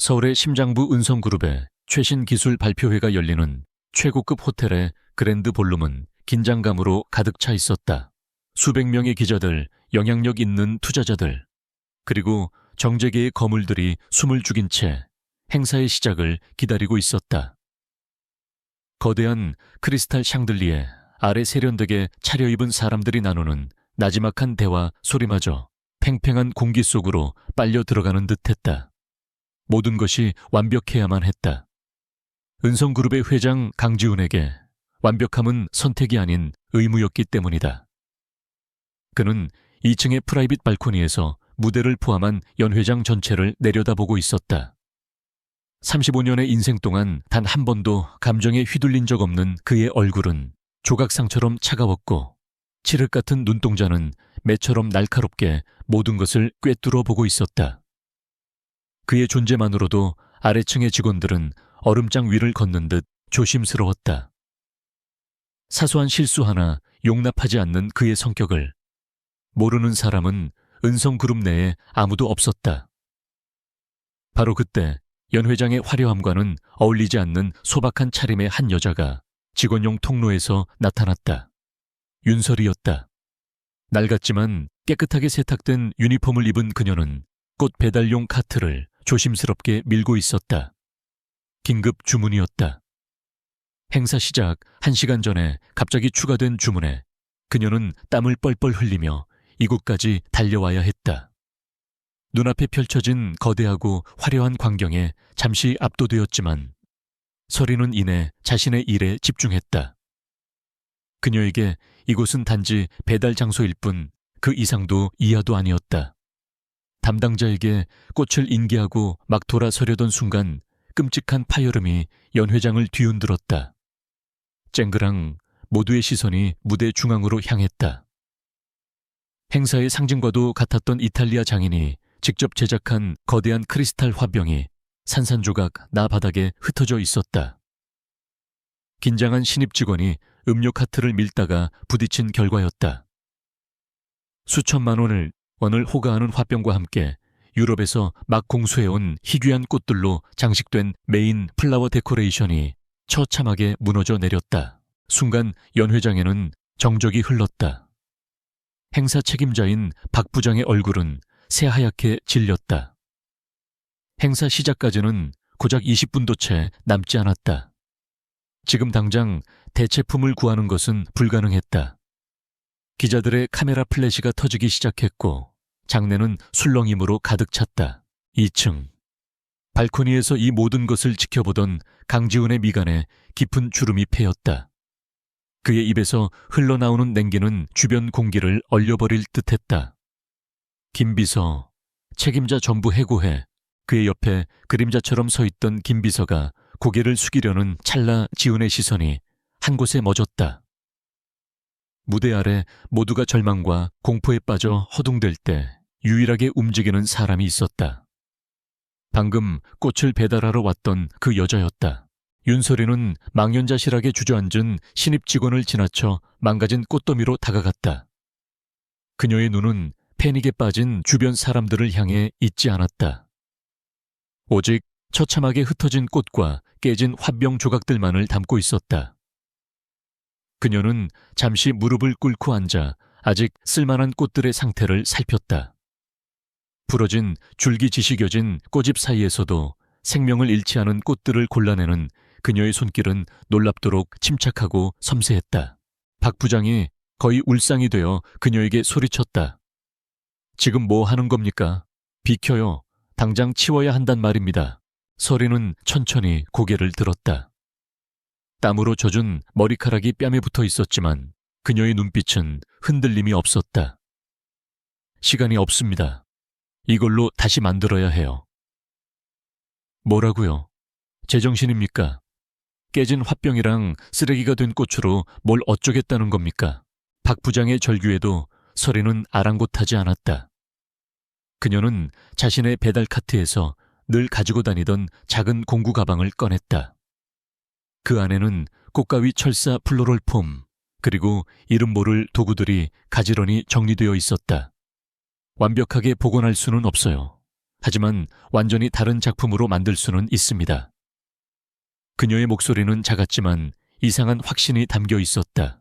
서울의 심장부 은성그룹의 최신 기술 발표회가 열리는 최고급 호텔의 그랜드 볼룸은 긴장감으로 가득 차 있었다. 수백 명의 기자들, 영향력 있는 투자자들, 그리고 정재계의 거물들이 숨을 죽인 채 행사의 시작을 기다리고 있었다. 거대한 크리스탈 샹들리에 아래 세련되게 차려입은 사람들이 나누는 나지막한 대화 소리마저 팽팽한 공기 속으로 빨려 들어가는 듯했다. 모든 것이 완벽해야만 했다. 은성그룹의 회장 강지훈에게 완벽함은 선택이 아닌 의무였기 때문이다. 그는 2층의 프라이빗 발코니에서 무대를 포함한 연회장 전체를 내려다보고 있었다. 35년의 인생 동안 단 한 번도 감정에 휘둘린 적 없는 그의 얼굴은 조각상처럼 차가웠고 칠흑 같은 눈동자는 매처럼 날카롭게 모든 것을 꿰뚫어 보고 있었다. 그의 존재만으로도 아래층의 직원들은 얼음장 위를 걷는 듯 조심스러웠다. 사소한 실수 하나 용납하지 않는 그의 성격을 모르는 사람은 은성그룹 내에 아무도 없었다. 바로 그때 연 회장의 화려함과는 어울리지 않는 소박한 차림의 한 여자가 직원용 통로에서 나타났다. 윤설이었다. 낡았지만 깨끗하게 세탁된 유니폼을 입은 그녀는 꽃 배달용 카트를 조심스럽게 밀고 있었다. 긴급 주문이었다. 행사 시작 1시간 전에 갑자기 추가된 주문에 그녀는 땀을 뻘뻘 흘리며 이곳까지 달려와야 했다. 눈앞에 펼쳐진 거대하고 화려한 광경에 잠시 압도되었지만 서리는 이내 자신의 일에 집중했다. 그녀에게 이곳은 단지 배달 장소일 뿐 그 이상도 이하도 아니었다. 담당자에게 꽃을 인계하고 막 돌아서려던 순간 끔찍한 파열음이 연 회장을 뒤흔들었다. 쨍그랑 모두의 시선이 무대 중앙으로 향했다. 행사의 상징과도 같았던 이탈리아 장인이 직접 제작한 거대한 크리스탈 화병이 산산조각 나 바닥에 흩어져 있었다. 긴장한 신입 직원이 음료 카트를 밀다가 부딪힌 결과였다. 수천만 원을 호가하는 화병과 함께 유럽에서 막 공수해온 희귀한 꽃들로 장식된 메인 플라워 데코레이션이 처참하게 무너져 내렸다. 순간 연 회장에는 정적이 흘렀다. 행사 책임자인 박 부장의 얼굴은 새하얗게 질렸다. 행사 시작까지는 고작 20분도 채 남지 않았다. 지금 당장 대체품을 구하는 것은 불가능했다. 기자들의 카메라 플래시가 터지기 시작했고 장내는 술렁임으로 가득 찼다. 2층. 발코니에서 이 모든 것을 지켜보던 강지훈의 미간에 깊은 주름이 패였다. 그의 입에서 흘러나오는 냉기는 주변 공기를 얼려버릴 듯했다. 김비서, 책임자 전부 해고해. 그의 옆에 그림자처럼 서 있던 김비서가 고개를 숙이려는 찰나 지훈의 시선이 한 곳에 멎었다. 무대 아래 모두가 절망과 공포에 빠져 허둥댈 때 유일하게 움직이는 사람이 있었다. 방금 꽃을 배달하러 왔던 그 여자였다. 윤설이는 망연자실하게 주저앉은 신입 직원을 지나쳐 망가진 꽃더미로 다가갔다. 그녀의 눈은 패닉에 빠진 주변 사람들을 향해 있지 않았다. 오직 처참하게 흩어진 꽃과 깨진 화병 조각들만을 담고 있었다. 그녀는 잠시 무릎을 꿇고 앉아 아직 쓸만한 꽃들의 상태를 살폈다. 부러진 줄기짓이 겨진 꽃잎 사이에서도 생명을 잃지 않은 꽃들을 골라내는 그녀의 손길은 놀랍도록 침착하고 섬세했다. 박 부장이 거의 울상이 되어 그녀에게 소리쳤다. 지금 뭐 하는 겁니까? 비켜요. 당장 치워야 한단 말입니다. 서리는 천천히 고개를 들었다. 땀으로 젖은 머리카락이 뺨에 붙어 있었지만 그녀의 눈빛은 흔들림이 없었다. 시간이 없습니다. 이걸로 다시 만들어야 해요. 뭐라고요? 제정신입니까? 깨진 화병이랑 쓰레기가 된 꽃으로 뭘 어쩌겠다는 겁니까? 박 부장의 절규에도 서리는 아랑곳하지 않았다. 그녀는 자신의 배달 카트에서 늘 가지고 다니던 작은 공구 가방을 꺼냈다. 그 안에는 꽃가위 철사 플로럴 폼, 그리고 이름 모를 도구들이 가지런히 정리되어 있었다. 완벽하게 복원할 수는 없어요. 하지만 완전히 다른 작품으로 만들 수는 있습니다. 그녀의 목소리는 작았지만 이상한 확신이 담겨 있었다.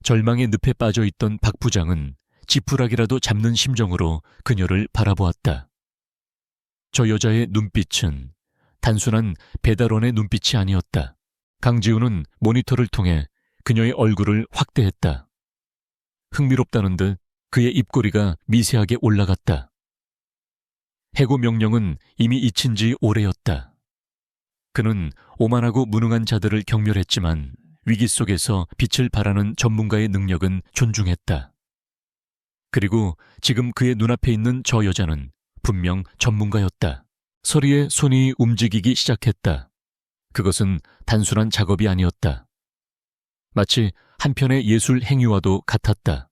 절망의 늪에 빠져 있던 박 부장은 지푸라기라도 잡는 심정으로 그녀를 바라보았다. 저 여자의 눈빛은 단순한 배달원의 눈빛이 아니었다. 강지우는 모니터를 통해 그녀의 얼굴을 확대했다. 흥미롭다는 듯 그의 입꼬리가 미세하게 올라갔다. 해고 명령은 이미 잊힌 지 오래였다. 그는 오만하고 무능한 자들을 경멸했지만 위기 속에서 빛을 발하는 전문가의 능력은 존중했다. 그리고 지금 그의 눈앞에 있는 저 여자는 분명 전문가였다. 서리의 손이 움직이기 시작했다. 그것은 단순한 작업이 아니었다. 마치 한편의 예술 행위와도 같았다.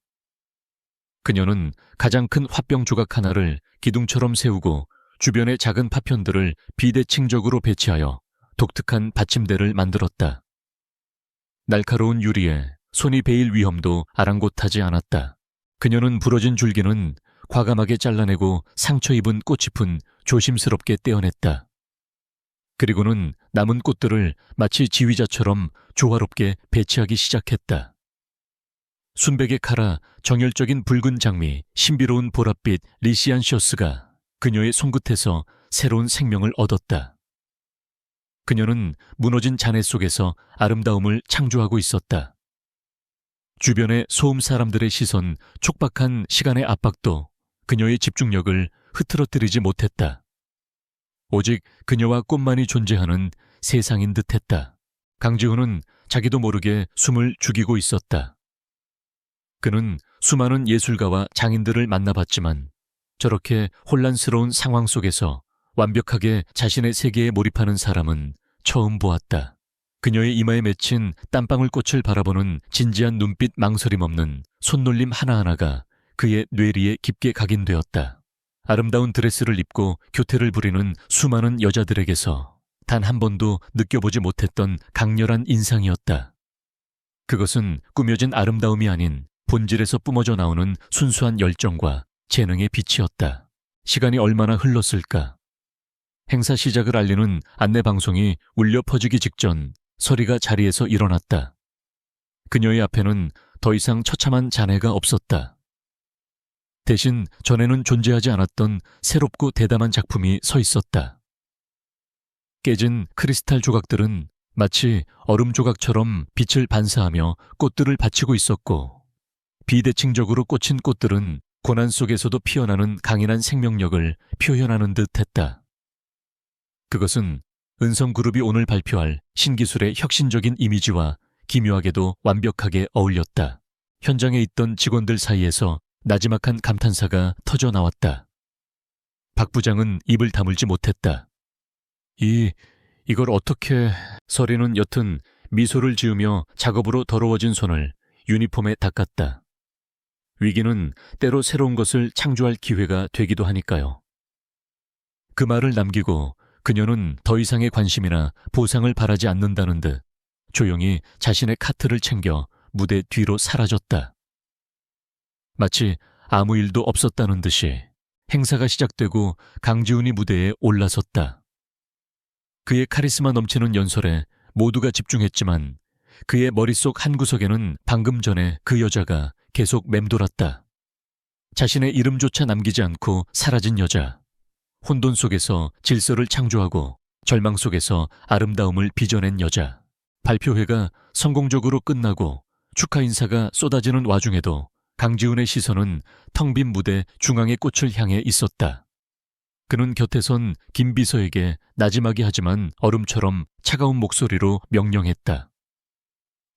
그녀는 가장 큰 화병 조각 하나를 기둥처럼 세우고 주변의 작은 파편들을 비대칭적으로 배치하여 독특한 받침대를 만들었다. 날카로운 유리에 손이 베일 위험도 아랑곳하지 않았다. 그녀는 부러진 줄기는 과감하게 잘라내고 상처 입은 꽃잎은 조심스럽게 떼어냈다. 그리고는 남은 꽃들을 마치 지휘자처럼 조화롭게 배치하기 시작했다. 순백의 카라, 정열적인 붉은 장미, 신비로운 보랏빛 리시안시어스가 그녀의 손끝에서 새로운 생명을 얻었다. 그녀는 무너진 잔해 속에서 아름다움을 창조하고 있었다. 주변의 소음 사람들의 시선, 촉박한 시간의 압박도 그녀의 집중력을 흐트러뜨리지 못했다. 오직 그녀와 꽃만이 존재하는 세상인 듯했다. 강지훈은 자기도 모르게 숨을 죽이고 있었다. 그는 수많은 예술가와 장인들을 만나봤지만 저렇게 혼란스러운 상황 속에서 완벽하게 자신의 세계에 몰입하는 사람은 처음 보았다. 그녀의 이마에 맺힌 땀방울꽃을 바라보는 진지한 눈빛, 망설임 없는 손놀림 하나하나가 그의 뇌리에 깊게 각인되었다. 아름다운 드레스를 입고 교태를 부리는 수많은 여자들에게서 단 한 번도 느껴보지 못했던 강렬한 인상이었다. 그것은 꾸며진 아름다움이 아닌 본질에서 뿜어져 나오는 순수한 열정과 재능의 빛이었다. 시간이 얼마나 흘렀을까? 행사 시작을 알리는 안내방송이 울려 퍼지기 직전 서리가 자리에서 일어났다. 그녀의 앞에는 더 이상 처참한 잔해가 없었다. 대신 전에는 존재하지 않았던 새롭고 대담한 작품이 서 있었다. 깨진 크리스탈 조각들은 마치 얼음 조각처럼 빛을 반사하며 꽃들을 받치고 있었고, 비대칭적으로 꽂힌 꽃들은 고난 속에서도 피어나는 강인한 생명력을 표현하는 듯 했다. 그것은 은성그룹이 오늘 발표할 신기술의 혁신적인 이미지와 기묘하게도 완벽하게 어울렸다. 현장에 있던 직원들 사이에서 나지막한 감탄사가 터져 나왔다. 박 부장은 입을 다물지 못했다. 이걸 어떻게... 서리는 여튼 미소를 지으며 작업으로 더러워진 손을 유니폼에 닦았다. 위기는 때로 새로운 것을 창조할 기회가 되기도 하니까요. 그 말을 남기고 그녀는 더 이상의 관심이나 보상을 바라지 않는다는 듯 조용히 자신의 카트를 챙겨 무대 뒤로 사라졌다. 마치 아무 일도 없었다는 듯이 행사가 시작되고 강지훈이 무대에 올라섰다. 그의 카리스마 넘치는 연설에 모두가 집중했지만 그의 머릿속 한구석에는 방금 전에 그 여자가 계속 맴돌았다. 자신의 이름조차 남기지 않고 사라진 여자. 혼돈 속에서 질서를 창조하고 절망 속에서 아름다움을 빚어낸 여자. 발표회가 성공적으로 끝나고 축하 인사가 쏟아지는 와중에도 강지훈의 시선은 텅 빈 무대 중앙의 꽃을 향해 있었다. 그는 곁에 선 김비서에게 나지막이 하지만 얼음처럼 차가운 목소리로 명령했다.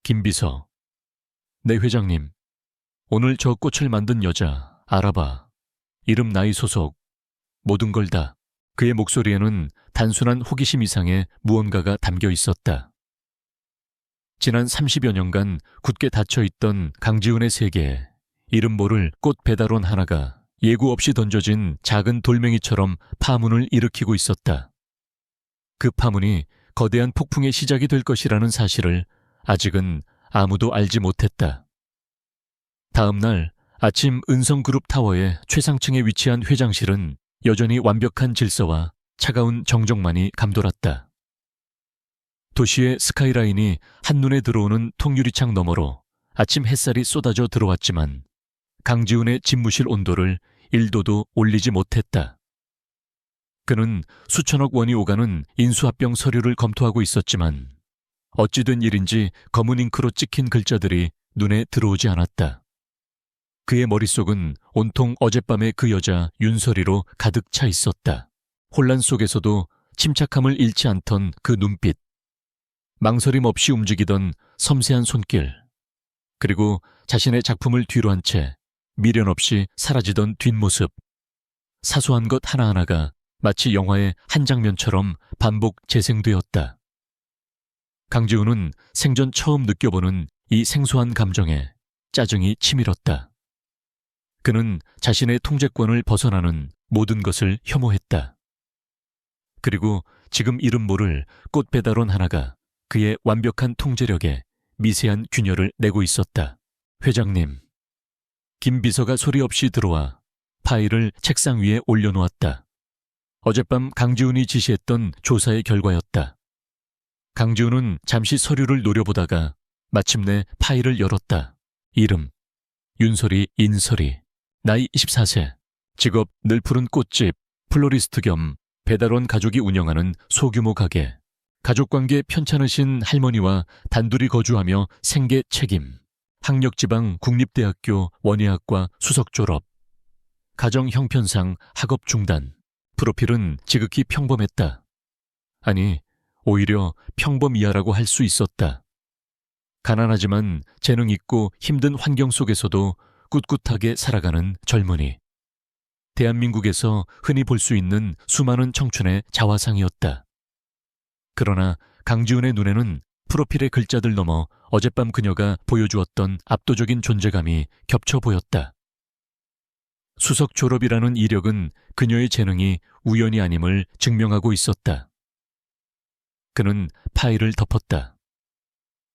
김비서, 네 회장님, 오늘 저 꽃을 만든 여자 알아봐. 이름, 나이, 소속, 모든 걸 다. 그의 목소리에는 단순한 호기심 이상의 무언가가 담겨 있었다. 지난 30여 년간 굳게 닫혀있던 강지훈의 세계에 이름 모를 꽃 배달원 하나가 예고 없이 던져진 작은 돌멩이처럼 파문을 일으키고 있었다. 그 파문이 거대한 폭풍의 시작이 될 것이라는 사실을 아직은 아무도 알지 못했다. 다음 날 아침 은성그룹 타워의 최상층에 위치한 회장실은 여전히 완벽한 질서와 차가운 정적만이 감돌았다. 도시의 스카이라인이 한눈에 들어오는 통유리창 너머로 아침 햇살이 쏟아져 들어왔지만 강지훈의 집무실 온도를 1도도 올리지 못했다. 그는 수천억 원이 오가는 인수합병 서류를 검토하고 있었지만 어찌 된 일인지 검은 잉크로 찍힌 글자들이 눈에 들어오지 않았다. 그의 머릿속은 온통 어젯밤의 그 여자 윤설이로 가득 차 있었다. 혼란 속에서도 침착함을 잃지 않던 그 눈빛, 망설임 없이 움직이던 섬세한 손길, 그리고 자신의 작품을 뒤로 한 채 미련 없이 사라지던 뒷모습. 사소한 것 하나하나가 마치 영화의 한 장면처럼 반복 재생되었다. 강지훈은 생전 처음 느껴보는 이 생소한 감정에 짜증이 치밀었다. 그는 자신의 통제권을 벗어나는 모든 것을 혐오했다. 그리고 지금 이름 모를 꽃 배달원 하나가 그의 완벽한 통제력에 미세한 균열을 내고 있었다. 회장님. 김 비서가 소리 없이 들어와 파일을 책상 위에 올려놓았다. 어젯밤 강지훈이 지시했던 조사의 결과였다. 강지훈은 잠시 서류를 노려보다가 마침내 파일을 열었다. 이름 윤설이 인설이, 나이 24세, 직업 늘푸른 꽃집, 플로리스트 겸 배달원 가족이 운영하는 소규모 가게, 가족관계 편찮으신 할머니와 단둘이 거주하며 생계 책임, 학력지방 국립대학교 원예학과 수석 졸업, 가정 형편상 학업 중단. 프로필은 지극히 평범했다. 아니, 오히려 평범 이하라고 할 수 있었다. 가난하지만 재능 있고 힘든 환경 속에서도 꿋꿋하게 살아가는 젊은이. 대한민국에서 흔히 볼 수 있는 수많은 청춘의 자화상이었다. 그러나 강지훈의 눈에는 프로필의 글자들 넘어 어젯밤 그녀가 보여주었던 압도적인 존재감이 겹쳐 보였다. 수석 졸업이라는 이력은 그녀의 재능이 우연이 아님을 증명하고 있었다. 그는 파일을 덮었다.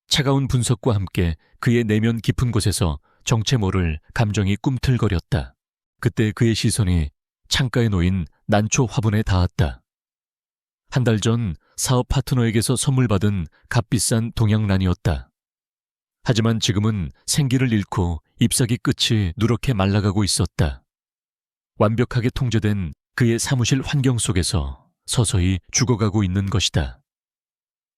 차가운 분석과 함께 그의 내면 깊은 곳에서 정체 모를 감정이 꿈틀거렸다. 그때 그의 시선이 창가에 놓인 난초 화분에 닿았다. 한 달 전 사업 파트너에게서 선물 받은 값비싼 동양란이었다. 하지만 지금은 생기를 잃고 잎사귀 끝이 누렇게 말라가고 있었다. 완벽하게 통제된 그의 사무실 환경 속에서 서서히 죽어가고 있는 것이다.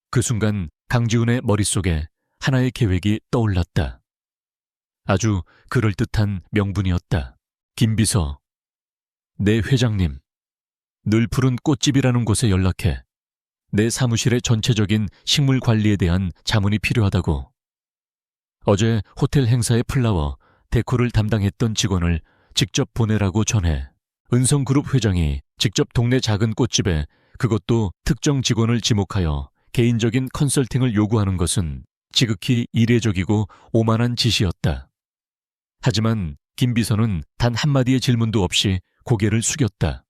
그 순간 강지훈의 머릿속에 하나의 계획이 떠올랐다. 아주 그럴듯한 명분이었다. 김 비서, 내 회장님, 늘푸른 꽃집이라는 곳에 연락해 내 사무실의 전체적인 식물 관리에 대한 자문이 필요하다고. 어제 호텔 행사의 플라워, 데코를 담당했던 직원을 직접 보내라고 전해. 은성그룹 회장이 직접 동네 작은 꽃집에 그것도 특정 직원을 지목하여 개인적인 컨설팅을 요구하는 것은 지극히 이례적이고 오만한 짓이었다. 하지만 김 비서는 단 한마디의 질문도 없이 고개를 숙였다.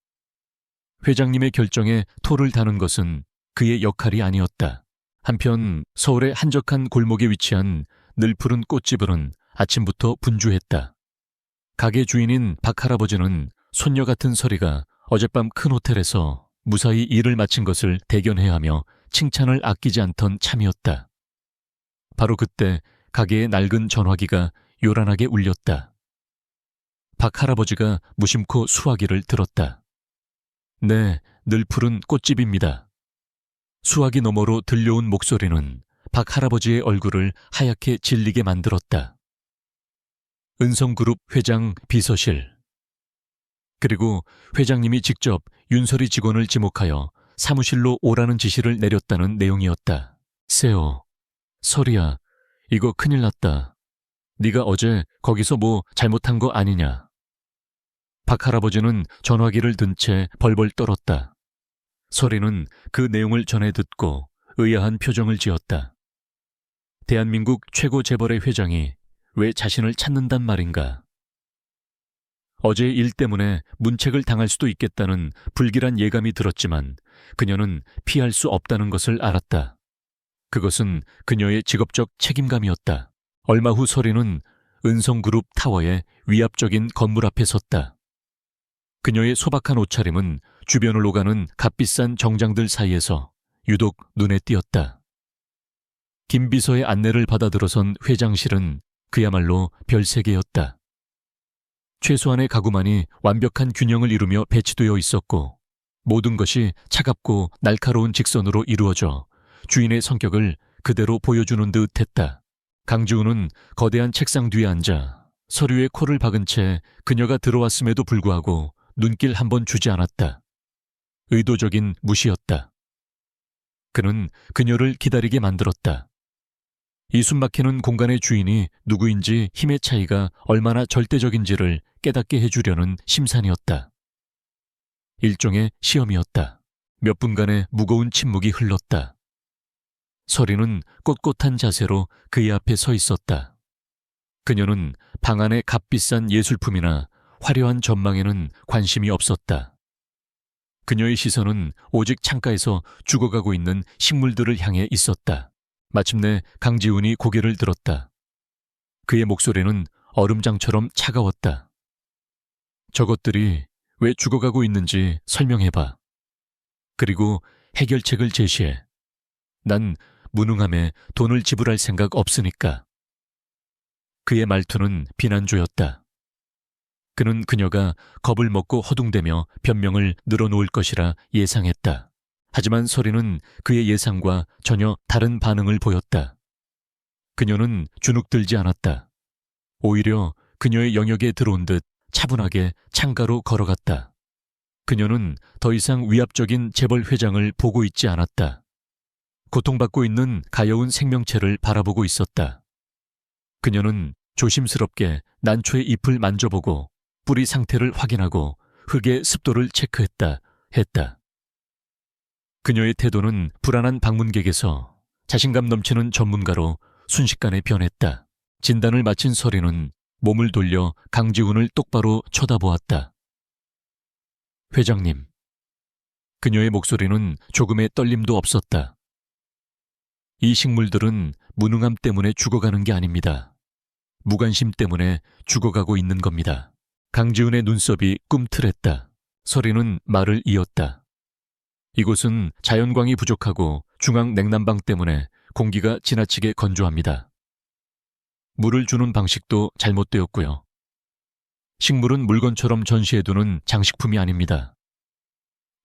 회장님의 결정에 토를 다는 것은 그의 역할이 아니었다. 한편 서울의 한적한 골목에 위치한 늘푸른 꽃집은 아침부터 분주했다. 가게 주인인 박 할아버지는 손녀 같은 설이가 어젯밤 큰 호텔에서 무사히 일을 마친 것을 대견해야 하며 칭찬을 아끼지 않던 참이었다. 바로 그때 가게의 낡은 전화기가 요란하게 울렸다. 박 할아버지가 무심코 수화기를 들었다. 네, 늘푸른 꽃집입니다. 수화기 너머로 들려온 목소리는 박 할아버지의 얼굴을 하얗게 질리게 만들었다. 은성그룹 회장 비서실. 그리고 회장님이 직접 윤설이 직원을 지목하여 사무실로 오라는 지시를 내렸다는 내용이었다. 세호, 설이야, 이거 큰일 났다. 네가 어제 거기서 뭐 잘못한 거 아니냐. 박 할아버지는 전화기를 든 채 벌벌 떨었다. 설이는 그 내용을 전해 듣고 의아한 표정을 지었다. 대한민국 최고 재벌의 회장이 왜 자신을 찾는단 말인가. 어제 일 때문에 문책을 당할 수도 있겠다는 불길한 예감이 들었지만 그녀는 피할 수 없다는 것을 알았다. 그것은 그녀의 직업적 책임감이었다. 얼마 후 설이는 은성그룹 타워의 위압적인 건물 앞에 섰다. 그녀의 소박한 옷차림은 주변을 오가는 값비싼 정장들 사이에서 유독 눈에 띄었다. 김 비서의 안내를 받아 들어선 회장실은 그야말로 별세계였다. 최소한의 가구만이 완벽한 균형을 이루며 배치되어 있었고 모든 것이 차갑고 날카로운 직선으로 이루어져 주인의 성격을 그대로 보여주는 듯 했다. 강지우는 거대한 책상 뒤에 앉아 서류에 코를 박은 채 그녀가 들어왔음에도 불구하고 눈길 한 번 주지 않았다. 의도적인 무시였다. 그는 그녀를 기다리게 만들었다. 이 숨막히는 공간의 주인이 누구인지 힘의 차이가 얼마나 절대적인지를 깨닫게 해주려는 심산이었다. 일종의 시험이었다. 몇 분간의 무거운 침묵이 흘렀다. 서리는 꼿꼿한 자세로 그의 앞에 서 있었다. 그녀는 방 안의 값비싼 예술품이나 화려한 전망에는 관심이 없었다. 그녀의 시선은 오직 창가에서 죽어가고 있는 식물들을 향해 있었다. 마침내 강지훈이 고개를 들었다. 그의 목소리는 얼음장처럼 차가웠다. 저것들이 왜 죽어가고 있는지 설명해봐. 그리고 해결책을 제시해. 난 무능함에 돈을 지불할 생각 없으니까. 그의 말투는 비난조였다. 그는 그녀가 겁을 먹고 허둥대며 변명을 늘어놓을 것이라 예상했다. 하지만 서리는 그의 예상과 전혀 다른 반응을 보였다. 그녀는 주눅들지 않았다. 오히려 그녀의 영역에 들어온 듯 차분하게 창가로 걸어갔다. 그녀는 더 이상 위압적인 재벌 회장을 보고 있지 않았다. 고통받고 있는 가여운 생명체를 바라보고 있었다. 그녀는 조심스럽게 난초의 잎을 만져보고 뿌리 상태를 확인하고 흙의 습도를 체크했다. 그녀의 태도는 불안한 방문객에서 자신감 넘치는 전문가로 순식간에 변했다. 진단을 마친 서리는 몸을 돌려 강지훈을 똑바로 쳐다보았다. 회장님. 그녀의 목소리는 조금의 떨림도 없었다. 이 식물들은 무능함 때문에 죽어가는 게 아닙니다. 무관심 때문에 죽어가고 있는 겁니다. 강지훈의 눈썹이 꿈틀했다. 서리는 말을 이었다. 이곳은 자연광이 부족하고 중앙 냉난방 때문에 공기가 지나치게 건조합니다. 물을 주는 방식도 잘못되었고요. 식물은 물건처럼 전시해두는 장식품이 아닙니다.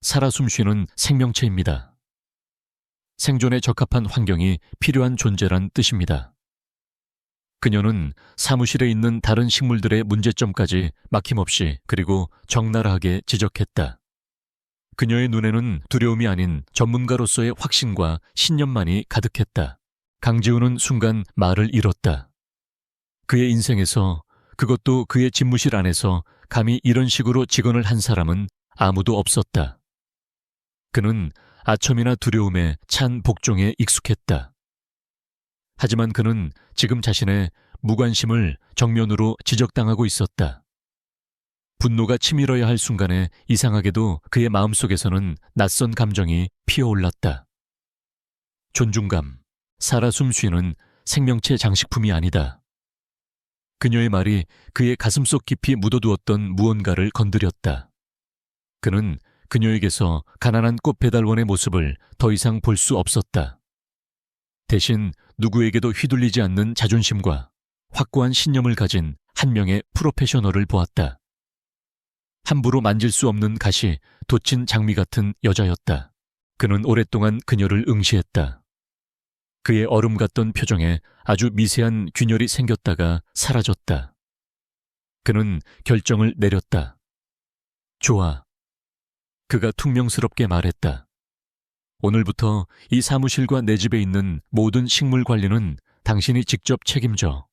살아 숨쉬는 생명체입니다. 생존에 적합한 환경이 필요한 존재란 뜻입니다. 그녀는 사무실에 있는 다른 식물들의 문제점까지 막힘없이 그리고 적나라하게 지적했다. 그녀의 눈에는 두려움이 아닌 전문가로서의 확신과 신념만이 가득했다. 강지훈은 순간 말을 잃었다. 그의 인생에서, 그것도 그의 집무실 안에서 감히 이런 식으로 직언을 한 사람은 아무도 없었다. 그는 아첨이나 두려움에 찬 복종에 익숙했다. 하지만 그는 지금 자신의 무관심을 정면으로 지적당하고 있었다. 분노가 치밀어야 할 순간에 이상하게도 그의 마음속에서는 낯선 감정이 피어올랐다. 존중감, 살아 숨쉬는 생명체 장식품이 아니다. 그녀의 말이 그의 가슴속 깊이 묻어두었던 무언가를 건드렸다. 그는 그녀에게서 가난한 꽃배달원의 모습을 더 이상 볼 수 없었다. 대신 누구에게도 휘둘리지 않는 자존심과 확고한 신념을 가진 한 명의 프로페셔널을 보았다. 함부로 만질 수 없는 가시, 돋친 장미 같은 여자였다. 그는 오랫동안 그녀를 응시했다. 그의 얼음 같던 표정에 아주 미세한 균열이 생겼다가 사라졌다. 그는 결정을 내렸다. 좋아. 그가 퉁명스럽게 말했다. 오늘부터 이 사무실과 내 집에 있는 모든 식물 관리는 당신이 직접 책임져.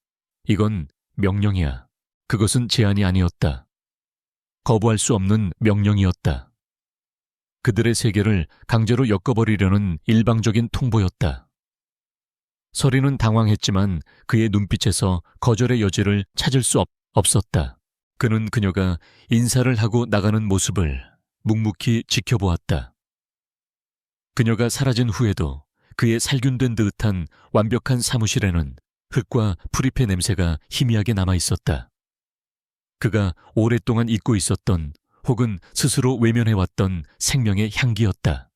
이건 명령이야. 그것은 제안이 아니었다. 거부할 수 없는 명령이었다. 그들의 세계를 강제로 엮어버리려는 일방적인 통보였다. 서리는 당황했지만 그의 눈빛에서 거절의 여지를 찾을 수 없었다. 그는 그녀가 인사를 하고 나가는 모습을 묵묵히 지켜보았다. 그녀가 사라진 후에도 그의 살균된 듯한 완벽한 사무실에는 흙과 프리페 냄새가 희미하게 남아있었다. 그가 오랫동안 잊고 있었던 혹은 스스로 외면해왔던 생명의 향기였다.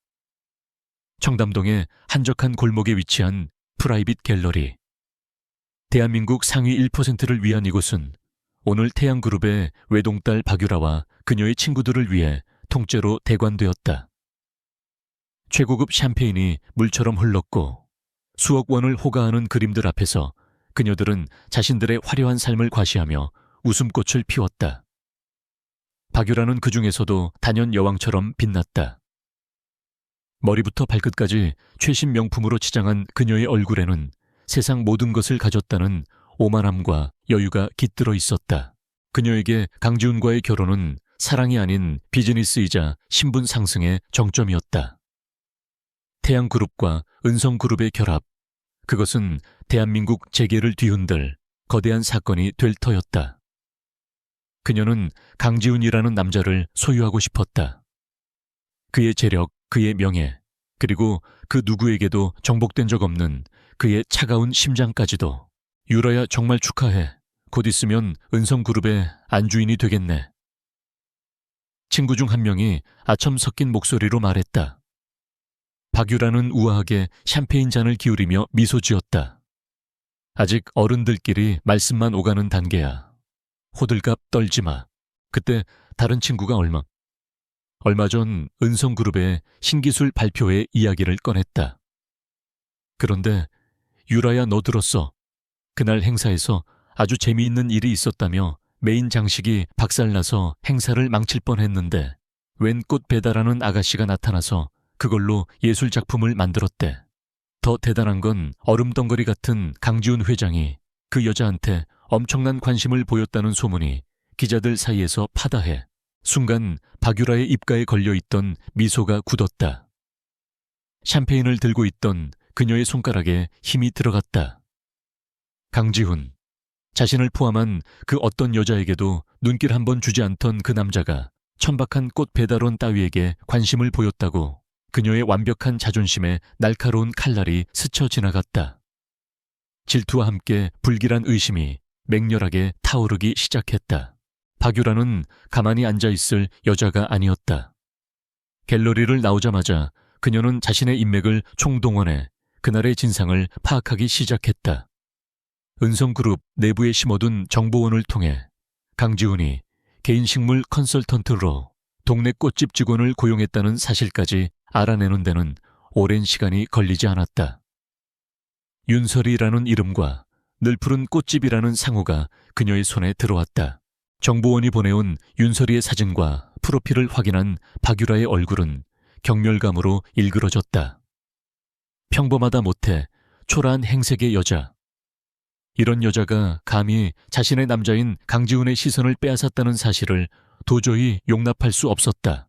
청담동의 한적한 골목에 위치한 프라이빗 갤러리. 대한민국 상위 1%를 위한 이곳은 오늘 태양그룹의 외동딸 박유라와 그녀의 친구들을 위해 통째로 대관되었다. 최고급 샴페인이 물처럼 흘렀고 수억 원을 호가하는 그림들 앞에서 그녀들은 자신들의 화려한 삶을 과시하며 웃음꽃을 피웠다. 박유라는 그 중에서도 단연 여왕처럼 빛났다. 머리부터 발끝까지 최신 명품으로 치장한 그녀의 얼굴에는 세상 모든 것을 가졌다는 오만함과 여유가 깃들어 있었다. 그녀에게 강지훈과의 결혼은 사랑이 아닌 비즈니스이자 신분 상승의 정점이었다. 태양그룹과 은성그룹의 결합, 그것은 대한민국 재계를 뒤흔들 거대한 사건이 될 터였다. 그녀는 강지훈이라는 남자를 소유하고 싶었다. 그의 재력, 그의 명예, 그리고 그 누구에게도 정복된 적 없는 그의 차가운 심장까지도. 유라야, 정말 축하해. 곧 있으면 은성그룹의 안주인이 되겠네. 친구 중 한 명이 아첨 섞인 목소리로 말했다. 박유라는 우아하게 샴페인 잔을 기울이며 미소 지었다. 아직 어른들끼리 말씀만 오가는 단계야. 호들갑 떨지 마. 그때 다른 친구가 얼마 전 은성그룹의 신기술 발표회 이야기를 꺼냈다. 그런데 유라야, 너 들었어. 그날 행사에서 아주 재미있는 일이 있었다며 메인 장식이 박살나서 행사를 망칠 뻔했는데 웬 꽃 배달하는 아가씨가 나타나서 그걸로 예술작품을 만들었대. 더 대단한 건 얼음덩거리 같은 강지훈 회장이 그 여자한테 엄청난 관심을 보였다는 소문이 기자들 사이에서 파다해. 순간 박유라의 입가에 걸려있던 미소가 굳었다. 샴페인을 들고 있던 그녀의 손가락에 힘이 들어갔다. 강지훈, 자신을 포함한 그 어떤 여자에게도 눈길 한 번 주지 않던 그 남자가 천박한 꽃 배달원 따위에게 관심을 보였다고 그녀의 완벽한 자존심에 날카로운 칼날이 스쳐 지나갔다. 질투와 함께 불길한 의심이 맹렬하게 타오르기 시작했다. 박유라는 가만히 앉아있을 여자가 아니었다. 갤러리를 나오자마자 그녀는 자신의 인맥을 총동원해 그날의 진상을 파악하기 시작했다. 은성그룹 내부에 심어둔 정보원을 통해 강지훈이 개인식물 컨설턴트로 동네 꽃집 직원을 고용했다는 사실까지 알아내는 데는 오랜 시간이 걸리지 않았다. 윤설이라는 이름과 늘푸른 꽃집이라는 상호가 그녀의 손에 들어왔다. 정보원이 보내온 윤설이의 사진과 프로필을 확인한 박유라의 얼굴은 경멸감으로 일그러졌다. 평범하다 못해 초라한 행색의 여자. 이런 여자가 감히 자신의 남자인 강지훈의 시선을 빼앗았다는 사실을 도저히 용납할 수 없었다.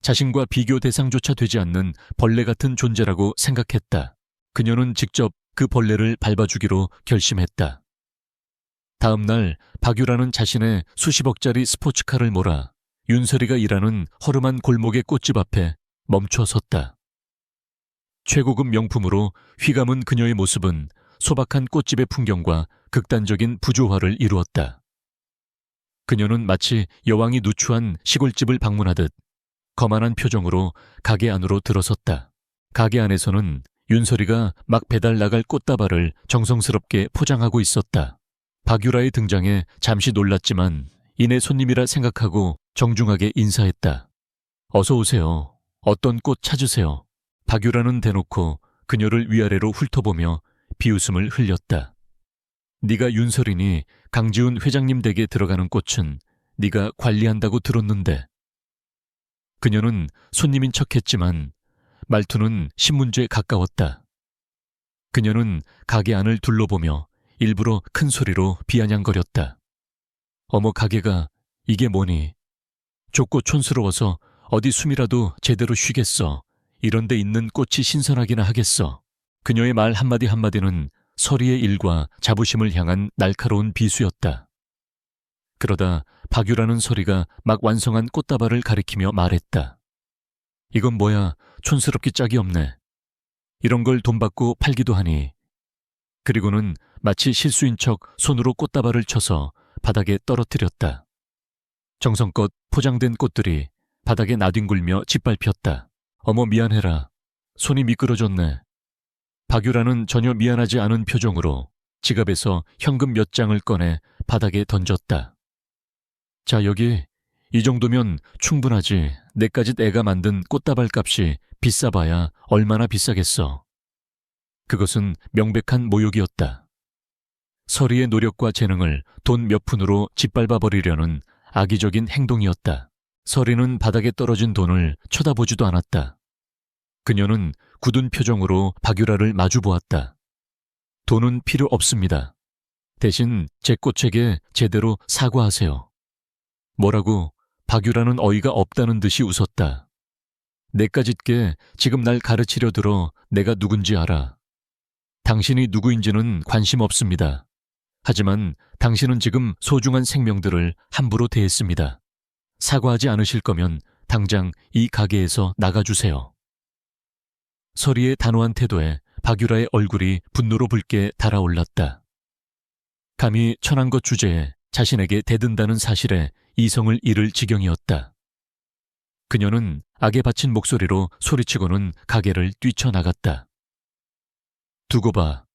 자신과 비교 대상조차 되지 않는 벌레 같은 존재라고 생각했다. 그녀는 직접 그 벌레를 밟아주기로 결심했다. 다음 날 박유라는 자신의 수십억짜리 스포츠카를 몰아 윤설이가 일하는 허름한 골목의 꽃집 앞에 멈춰 섰다. 최고급 명품으로 휘감은 그녀의 모습은 소박한 꽃집의 풍경과 극단적인 부조화를 이루었다. 그녀는 마치 여왕이 누추한 시골집을 방문하듯 거만한 표정으로 가게 안으로 들어섰다. 가게 안에서는 윤설이가 막 배달 나갈 꽃다발을 정성스럽게 포장하고 있었다. 박유라의 등장에 잠시 놀랐지만 이내 손님이라 생각하고 정중하게 인사했다. 어서 오세요. 어떤 꽃 찾으세요? 박유라는 대놓고 그녀를 위아래로 훑어보며 비웃음을 흘렸다. 네가 윤설이니 강지훈 회장님 댁에 들어가는 꽃은 네가 관리한다고 들었는데. 그녀는 손님인 척했지만 말투는 신문지에 가까웠다. 그녀는 가게 안을 둘러보며 일부러 큰 소리로 비아냥거렸다. 어머, 가게가 이게 뭐니? 좁고 촌스러워서 어디 숨이라도 제대로 쉬겠어. 이런 데 있는 꽃이 신선하기나 하겠어. 그녀의 말 한마디 한마디는 서리의 일과 자부심을 향한 날카로운 비수였다. 그러다 박유라는 서리가 막 완성한 꽃다발을 가리키며 말했다. 이건 뭐야, 촌스럽기 짝이 없네. 이런 걸 돈 받고 팔기도 하니. 그리고는 마치 실수인 척 손으로 꽃다발을 쳐서 바닥에 떨어뜨렸다. 정성껏 포장된 꽃들이 바닥에 나뒹굴며 짓밟혔다. 어머 미안해라. 손이 미끄러졌네. 박유라는 전혀 미안하지 않은 표정으로 지갑에서 현금 몇 장을 꺼내 바닥에 던졌다. 자, 여기 이 정도면 충분하지. 내까지 내가 만든 꽃다발 값이 비싸봐야 얼마나 비싸겠어. 그것은 명백한 모욕이었다. 서리의 노력과 재능을 돈 몇 푼으로 짓밟아버리려는 악의적인 행동이었다. 서리는 바닥에 떨어진 돈을 쳐다보지도 않았다. 그녀는 굳은 표정으로 박유라를 마주보았다. 돈은 필요 없습니다. 대신 제 꽃에게 제대로 사과하세요. 뭐라고? 박유라는 어이가 없다는 듯이 웃었다. 내까짓게 지금 날 가르치려 들어 내가 누군지 알아. 당신이 누구인지는 관심 없습니다. 하지만 당신은 지금 소중한 생명들을 함부로 대했습니다. 사과하지 않으실 거면 당장 이 가게에서 나가주세요. 서리의 단호한 태도에 박유라의 얼굴이 분노로 붉게 달아올랐다. 감히 천한 것 주제에 자신에게 대든다는 사실에 이성을 잃을 지경이었다. 그녀는 악에 바친 목소리로 소리치고는 가게를 뛰쳐나갔다. 두고 봐.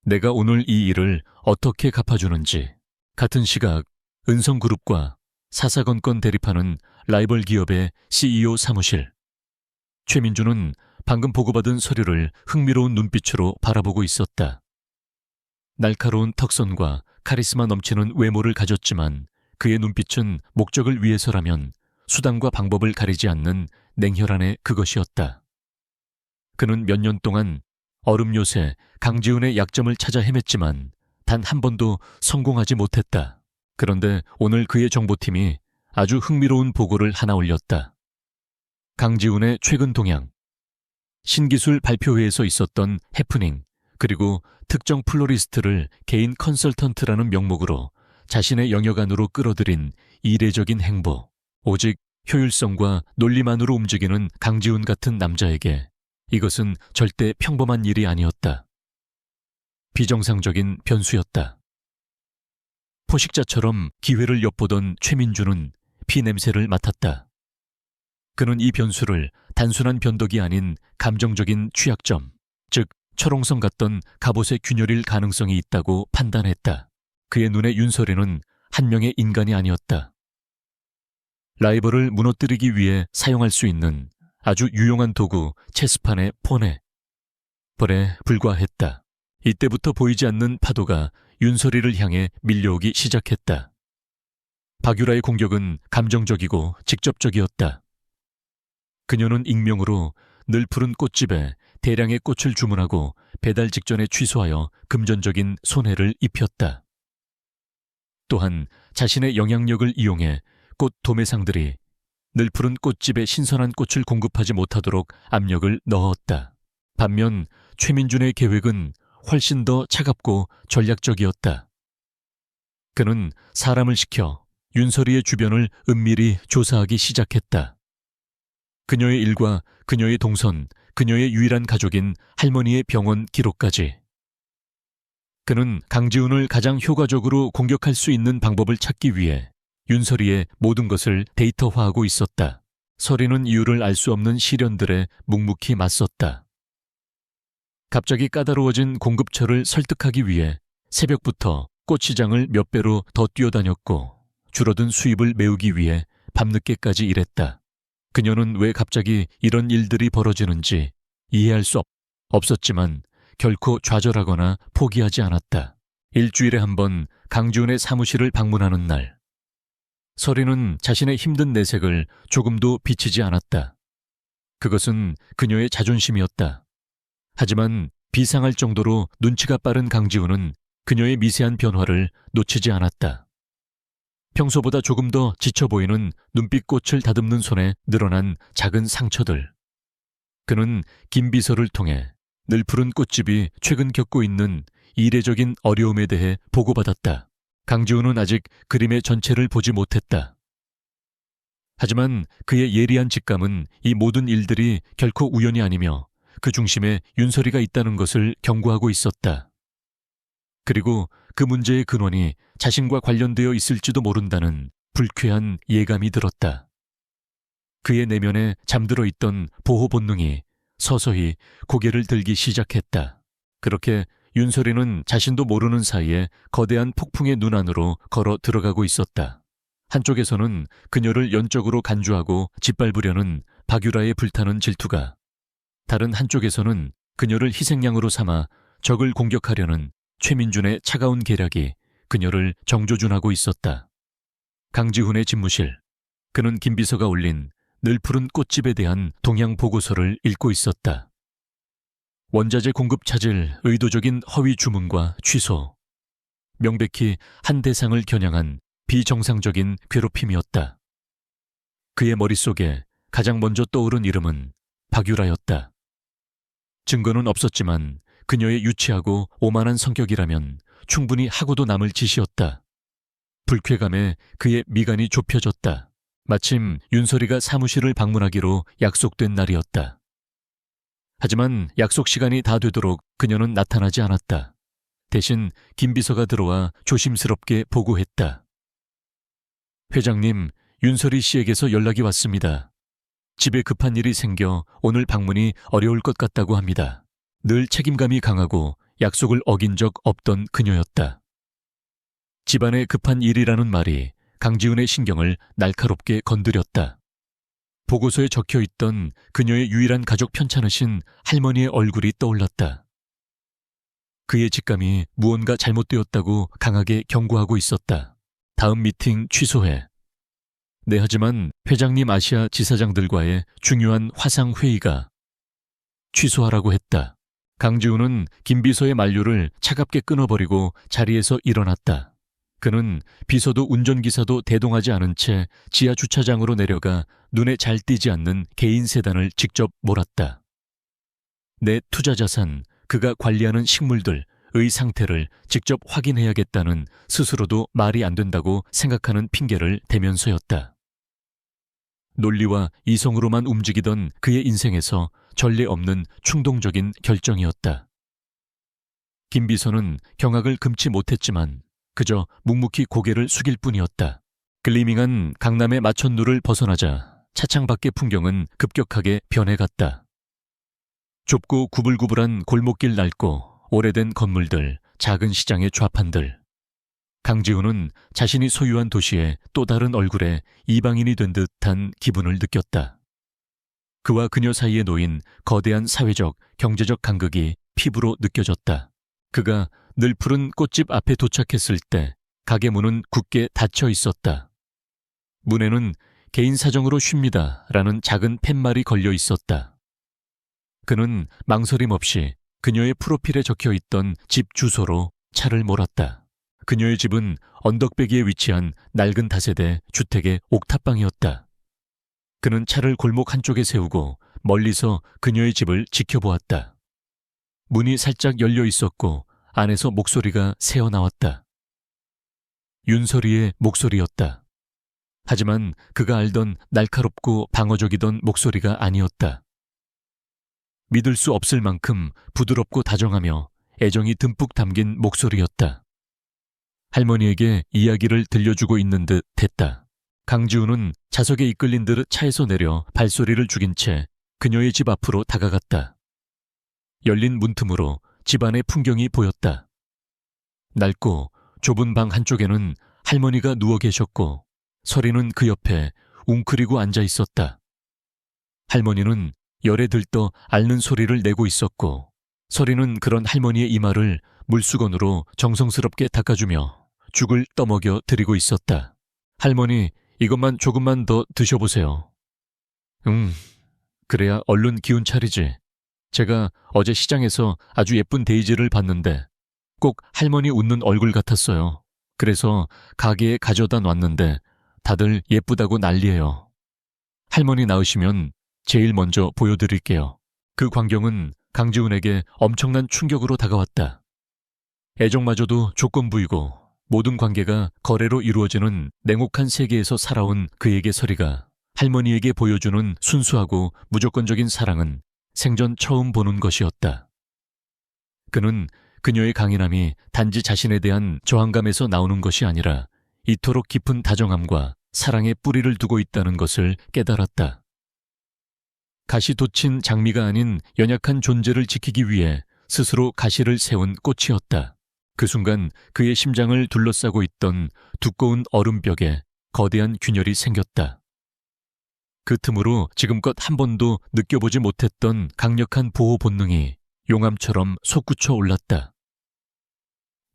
내가 오늘 이 일을 어떻게 갚아주는지. 같은 시각 은성그룹과 사사건건 대립하는 라이벌 기업의 CEO 사무실. 최민주는 방금 보고받은 서류를 흥미로운 눈빛으로 바라보고 있었다. 날카로운 턱선과 카리스마 넘치는 외모를 가졌지만 그의 눈빛은 목적을 위해서라면 수단과 방법을 가리지 않는 냉혈한의 그것이었다. 그는 몇 년 동안 얼음 요새 강지훈의 약점을 찾아 헤맸지만 단 한 번도 성공하지 못했다. 그런데 오늘 그의 정보팀이 아주 흥미로운 보고를 하나 올렸다. 강지훈의 최근 동향, 신기술 발표회에서 있었던 해프닝, 그리고 특정 플로리스트를 개인 컨설턴트라는 명목으로 자신의 영역 안으로 끌어들인 이례적인 행보. 오직 효율성과 논리만으로 움직이는 강지훈 같은 남자에게 이것은 절대 평범한 일이 아니었다. 비정상적인 변수였다. 포식자처럼 기회를 엿보던 최민주는 피냄새를 맡았다. 그는 이 변수를 단순한 변덕이 아닌 감정적인 취약점, 즉 철옹성 같던 갑옷의 균열일 가능성이 있다고 판단했다. 그의 눈에 윤서리는 한 명의 인간이 아니었다. 라이벌을 무너뜨리기 위해 사용할 수 있는 아주 유용한 도구 체스판의 포네. 벌에 불과했다. 이때부터 보이지 않는 파도가 윤서리를 향해 밀려오기 시작했다. 박유라의 공격은 감정적이고 직접적이었다. 그녀는 익명으로 늘 푸른 꽃집에 대량의 꽃을 주문하고 배달 직전에 취소하여 금전적인 손해를 입혔다. 또한 자신의 영향력을 이용해 꽃 도매상들이 늘 푸른 꽃집에 신선한 꽃을 공급하지 못하도록 압력을 넣었다. 반면 최민준의 계획은 훨씬 더 차갑고 전략적이었다. 그는 사람을 시켜 윤서리의 주변을 은밀히 조사하기 시작했다. 그녀의 일과 그녀의 동선, 그녀의 유일한 가족인 할머니의 병원 기록까지. 그는 강지훈을 가장 효과적으로 공격할 수 있는 방법을 찾기 위해 윤서리의 모든 것을 데이터화하고 있었다. 서리는 이유를 알 수 없는 시련들에 묵묵히 맞섰다. 갑자기 까다로워진 공급처를 설득하기 위해 새벽부터 꽃시장을 몇 배로 더 뛰어다녔고 줄어든 수입을 메우기 위해 밤늦게까지 일했다. 그녀는 왜 갑자기 이런 일들이 벌어지는지 이해할 수 없었지만 결코 좌절하거나 포기하지 않았다. 일주일에 한 번 강지훈의 사무실을 방문하는 날, 서리는 자신의 힘든 내색을 조금도 비치지 않았다. 그것은 그녀의 자존심이었다. 하지만 비상할 정도로 눈치가 빠른 강지훈은 그녀의 미세한 변화를 놓치지 않았다. 평소보다 조금 더 지쳐 보이는 눈빛꽃을 다듬는 손에 늘어난 작은 상처들. 그는 김 비서를 통해 늘 푸른 꽃집이 최근 겪고 있는 이례적인 어려움에 대해 보고받았다. 강지훈은 아직 그림의 전체를 보지 못했다. 하지만 그의 예리한 직감은 이 모든 일들이 결코 우연이 아니며 그 중심에 윤서리가 있다는 것을 경고하고 있었다. 그리고 그 문제의 근원이 자신과 관련되어 있을지도 모른다는 불쾌한 예감이 들었다. 그의 내면에 잠들어 있던 보호 본능이 서서히 고개를 들기 시작했다. 그렇게 윤설이는 자신도 모르는 사이에 거대한 폭풍의 눈 안으로 걸어 들어가고 있었다. 한쪽에서는 그녀를 연적으로 간주하고 짓밟으려는 박유라의 불타는 질투가, 다른 한쪽에서는 그녀를 희생양으로 삼아 적을 공격하려는 최민준의 차가운 계략이 그녀를 정조준하고 있었다. 강지훈의 집무실. 그는 김비서가 올린 늘푸른 꽃집에 대한 동향 보고서를 읽고 있었다. 원자재 공급 찾을 의도적인 허위 주문과 취소. 명백히 한 대상을 겨냥한 비정상적인 괴롭힘이었다. 그의 머릿속에 가장 먼저 떠오른 이름은 박유라였다. 증거는 없었지만 그녀의 유치하고 오만한 성격이라면 충분히 하고도 남을 짓이었다. 불쾌감에 그의 미간이 좁혀졌다. 마침 윤설이가 사무실을 방문하기로 약속된 날이었다. 하지만 약속 시간이 다 되도록 그녀는 나타나지 않았다. 대신 김 비서가 들어와 조심스럽게 보고했다. 회장님, 윤설이 씨에게서 연락이 왔습니다. 집에 급한 일이 생겨 오늘 방문이 어려울 것 같다고 합니다. 늘 책임감이 강하고 약속을 어긴 적 없던 그녀였다. 집안에 급한 일이라는 말이 강지훈의 신경을 날카롭게 건드렸다. 보고서에 적혀있던 그녀의 유일한 가족 편찮으신 할머니의 얼굴이 떠올랐다. 그의 직감이 무언가 잘못되었다고 강하게 경고하고 있었다. 다음 미팅 취소해. 네, 하지만 회장님 아시아 지사장들과의 중요한 화상회의가. 취소하라고 했다. 강지훈은 김비서의 만류를 차갑게 끊어버리고 자리에서 일어났다. 그는 비서도 운전기사도 대동하지 않은 채 지하 주차장으로 내려가 눈에 잘 띄지 않는 개인 세단을 직접 몰았다. 내 투자 자산, 그가 관리하는 식물들의 상태를 직접 확인해야겠다는 스스로도 말이 안 된다고 생각하는 핑계를 대면서였다. 논리와 이성으로만 움직이던 그의 인생에서 전례 없는 충동적인 결정이었다. 김 비서는 경악을 금치 못했지만 그저 묵묵히 고개를 숙일 뿐이었다. 글리밍한 강남의 마천루를 벗어나자 차창 밖의 풍경은 급격하게 변해갔다. 좁고 구불구불한 골목길 낡고 오래된 건물들, 작은 시장의 좌판들. 강지훈은 자신이 소유한 도시의 또 다른 얼굴에 이방인이 된 듯한 기분을 느꼈다. 그와 그녀 사이에 놓인 거대한 사회적, 경제적 간극이 피부로 느껴졌다. 그가 늘푸른 꽃집 앞에 도착했을 때 가게 문은 굳게 닫혀 있었다. 문에는 개인 사정으로 쉽니다 라는 작은 팻말이 걸려 있었다. 그는 망설임 없이 그녀의 프로필에 적혀 있던 집 주소로 차를 몰았다. 그녀의 집은 언덕배기에 위치한 낡은 다세대 주택의 옥탑방이었다. 그는 차를 골목 한쪽에 세우고 멀리서 그녀의 집을 지켜보았다. 문이 살짝 열려 있었고 안에서 목소리가 새어나왔다. 윤설이의 목소리였다. 하지만 그가 알던 날카롭고 방어적이던 목소리가 아니었다. 믿을 수 없을 만큼 부드럽고 다정하며 애정이 듬뿍 담긴 목소리였다. 할머니에게 이야기를 들려주고 있는 듯 했다. 강지훈은 자석에 이끌린 듯 차에서 내려 발소리를 죽인 채 그녀의 집 앞으로 다가갔다. 열린 문틈으로 집안의 풍경이 보였다. 낡고 좁은 방 한쪽에는 할머니가 누워 계셨고 설이는 그 옆에 웅크리고 앉아 있었다. 할머니는 열에 들떠 앓는 소리를 내고 있었고 설이는 그런 할머니의 이마를 물수건으로 정성스럽게 닦아주며 죽을 떠먹여 드리고 있었다. 할머니, 이것만 조금만 더 드셔보세요. 그래야 얼른 기운 차리지. 제가 어제 시장에서 아주 예쁜 데이지를 봤는데 꼭 할머니 웃는 얼굴 같았어요. 그래서 가게에 가져다 놨는데 다들 예쁘다고 난리예요. 할머니 나으시면 제일 먼저 보여드릴게요. 그 광경은 강지훈에게 엄청난 충격으로 다가왔다. 애정마저도 조건부이고 모든 관계가 거래로 이루어지는 냉혹한 세계에서 살아온 그에게 설이가 할머니에게 보여주는 순수하고 무조건적인 사랑은 생전 처음 보는 것이었다. 그는 그녀의 강인함이 단지 자신에 대한 저항감에서 나오는 것이 아니라 이토록 깊은 다정함과 사랑에 뿌리를 두고 있다는 것을 깨달았다. 가시 돋친 장미가 아닌 연약한 존재를 지키기 위해 스스로 가시를 세운 꽃이었다. 그 순간 그의 심장을 둘러싸고 있던 두꺼운 얼음벽에 거대한 균열이 생겼다. 그 틈으로 지금껏 한 번도 느껴보지 못했던 강력한 보호 본능이 용암처럼 솟구쳐 올랐다.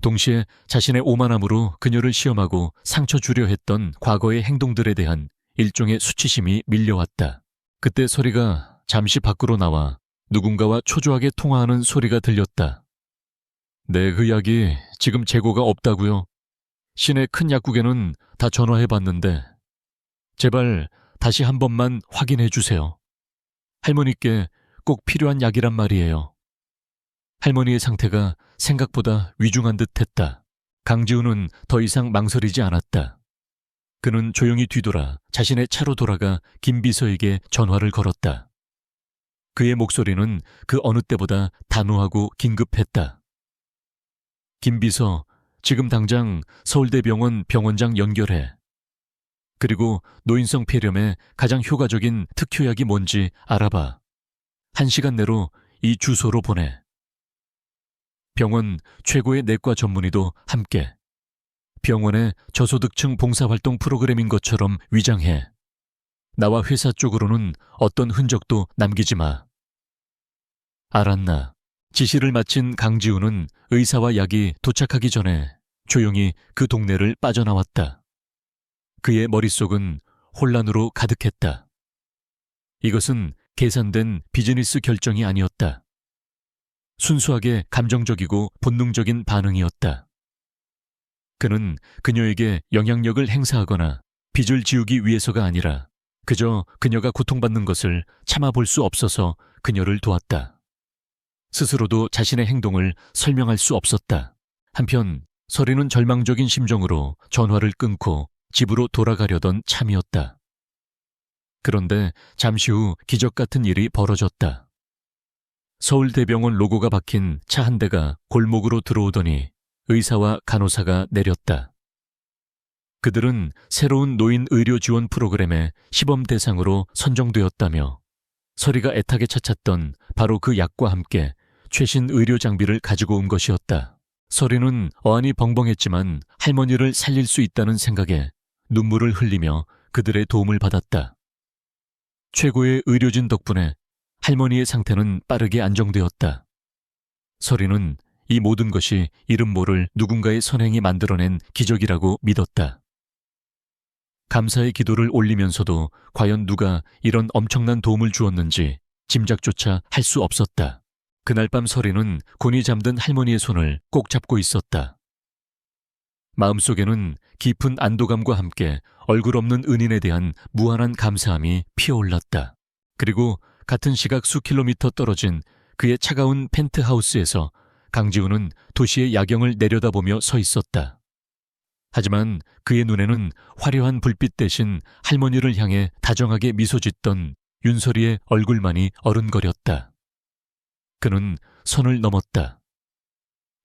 동시에 자신의 오만함으로 그녀를 시험하고 상처 주려 했던 과거의 행동들에 대한 일종의 수치심이 밀려왔다. 그때 서리가 잠시 밖으로 나와 누군가와 초조하게 통화하는 소리가 들렸다. 내 의학이 지금 재고가 없다고요. 시내 큰 약국에는 다 전화해봤는데 제발 다시 한 번만 확인해 주세요. 할머니께 꼭 필요한 약이란 말이에요. 할머니의 상태가 생각보다 위중한 듯했다. 강지훈은 더 이상 망설이지 않았다. 그는 조용히 뒤돌아 자신의 차로 돌아가 김 비서에게 전화를 걸었다. 그의 목소리는 그 어느 때보다 단호하고 긴급했다. 김 비서, 지금 당장 서울대병원 병원장 연결해. 그리고 노인성 폐렴에 가장 효과적인 특효약이 뭔지 알아봐. 1시간 내로 이 주소로 보내. 병원 최고의 내과 전문의도 함께. 병원의 저소득층 봉사활동 프로그램인 것처럼 위장해. 나와 회사 쪽으로는 어떤 흔적도 남기지 마. 알았나. 지시를 마친 강지훈은 의사와 약이 도착하기 전에 조용히 그 동네를 빠져나왔다. 그의 머릿속은 혼란으로 가득했다. 이것은 계산된 비즈니스 결정이 아니었다. 순수하게 감정적이고 본능적인 반응이었다. 그는 그녀에게 영향력을 행사하거나 빚을 지우기 위해서가 아니라 그저 그녀가 고통받는 것을 참아볼 수 없어서 그녀를 도왔다. 스스로도 자신의 행동을 설명할 수 없었다. 한편 서리는 절망적인 심정으로 전화를 끊고 집으로 돌아가려던 참이었다. 그런데 잠시 후 기적 같은 일이 벌어졌다. 서울대병원 로고가 박힌 차 한 대가 골목으로 들어오더니 의사와 간호사가 내렸다. 그들은 새로운 노인 의료 지원 프로그램의 시범 대상으로 선정되었다며 서리가 애타게 찾았던 바로 그 약과 함께 최신 의료 장비를 가지고 온 것이었다. 서리는 어안이 벙벙했지만 할머니를 살릴 수 있다는 생각에 눈물을 흘리며 그들의 도움을 받았다. 최고의 의료진 덕분에 할머니의 상태는 빠르게 안정되었다. 서리는 이 모든 것이 이름 모를 누군가의 선행이 만들어낸 기적이라고 믿었다. 감사의 기도를 올리면서도 과연 누가 이런 엄청난 도움을 주었는지 짐작조차 할 수 없었다. 그날 밤 서리는 곤히 잠든 할머니의 손을 꼭 잡고 있었다. 마음속에는 깊은 안도감과 함께 얼굴 없는 은인에 대한 무한한 감사함이 피어올랐다. 그리고 같은 시각 수킬로미터 떨어진 그의 차가운 펜트하우스에서 강지훈은 도시의 야경을 내려다보며 서 있었다. 하지만 그의 눈에는 화려한 불빛 대신 할머니를 향해 다정하게 미소 짓던 윤설이의 얼굴만이 어른거렸다. 그는 선을 넘었다.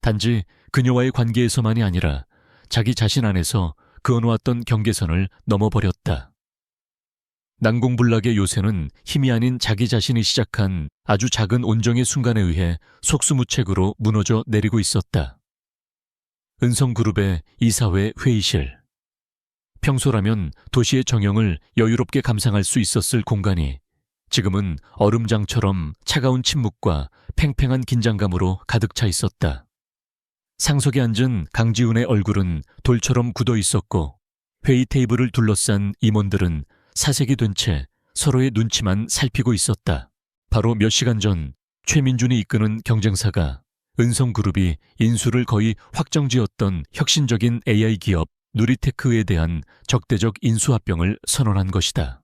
단지 그녀와의 관계에서만이 아니라 자기 자신 안에서 그어놓았던 경계선을 넘어버렸다. 난공불락의 요새는 힘이 아닌 자기 자신이 시작한 아주 작은 온정의 순간에 의해 속수무책으로 무너져 내리고 있었다. 은성그룹의 이사회 회의실. 평소라면 도시의 정형을 여유롭게 감상할 수 있었을 공간이 지금은 얼음장처럼 차가운 침묵과 팽팽한 긴장감으로 가득 차 있었다. 상석에 앉은 강지훈의 얼굴은 돌처럼 굳어 있었고 회의 테이블을 둘러싼 임원들은 사색이 된 채 서로의 눈치만 살피고 있었다. 바로 몇 시간 전 최민준이 이끄는 경쟁사가 은성그룹이 인수를 거의 확정지었던 혁신적인 AI 기업 누리테크에 대한 적대적 인수합병을 선언한 것이다.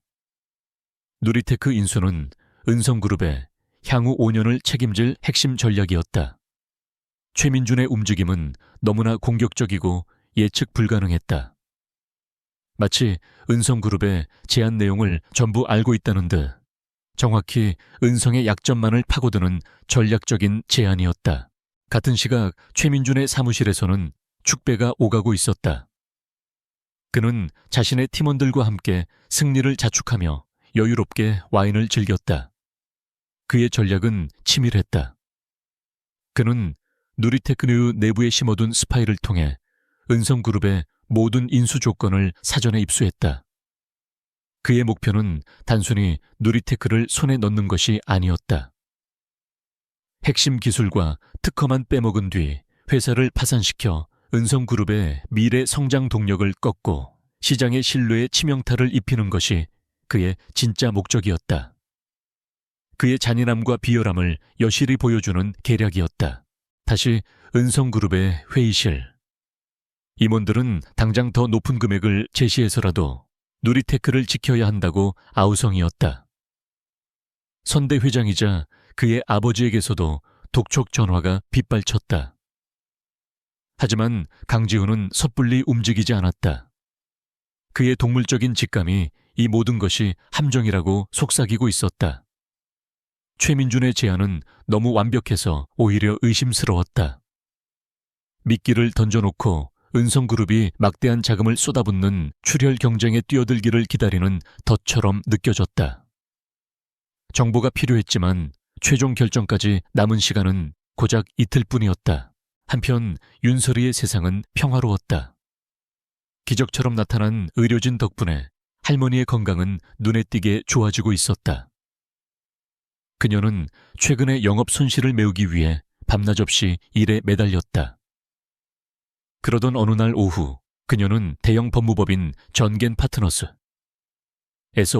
누리테크 인수는 은성그룹의 향후 5년을 책임질 핵심 전략이었다. 최민준의 움직임은 너무나 공격적이고 예측 불가능했다. 마치 은성그룹의 제안 내용을 전부 알고 있다는 듯 정확히 은성의 약점만을 파고드는 전략적인 제안이었다. 같은 시각 최민준의 사무실에서는 축배가 오가고 있었다. 그는 자신의 팀원들과 함께 승리를 자축하며 여유롭게 와인을 즐겼다. 그의 전략은 치밀했다. 그는 누리테크누 내부에 심어둔 스파이를 통해 은성그룹의 모든 인수 조건을 사전에 입수했다. 그의 목표는 단순히 누리테크를 손에 넣는 것이 아니었다. 핵심 기술과 특허만 빼먹은 뒤 회사를 파산시켜 은성그룹의 미래 성장 동력을 꺾고 시장의 신뢰에 치명타를 입히는 것이 그의 진짜 목적이었다. 그의 잔인함과 비열함을 여실히 보여주는 계략이었다. 다시 은성그룹의 회의실. 임원들은 당장 더 높은 금액을 제시해서라도 누리테크를 지켜야 한다고 아우성이었다. 선대 회장이자 그의 아버지에게서도 독촉 전화가 빗발쳤다. 하지만 강지훈은 섣불리 움직이지 않았다. 그의 동물적인 직감이 이 모든 것이 함정이라고 속삭이고 있었다. 최민준의 제안은 너무 완벽해서 오히려 의심스러웠다. 미끼를 던져놓고 은성그룹이 막대한 자금을 쏟아붓는 출혈 경쟁에 뛰어들기를 기다리는 덫처럼 느껴졌다. 정보가 필요했지만 최종 결정까지 남은 시간은 고작 이틀뿐이었다. 한편 윤설이의 세상은 평화로웠다. 기적처럼 나타난 의료진 덕분에 할머니의 건강은 눈에 띄게 좋아지고 있었다. 그녀는 최근에 영업 손실을 메우기 위해 밤낮 없이 일에 매달렸다. 그러던 어느 날 오후 그녀는 대형 법무법인 전겐 파트너스에서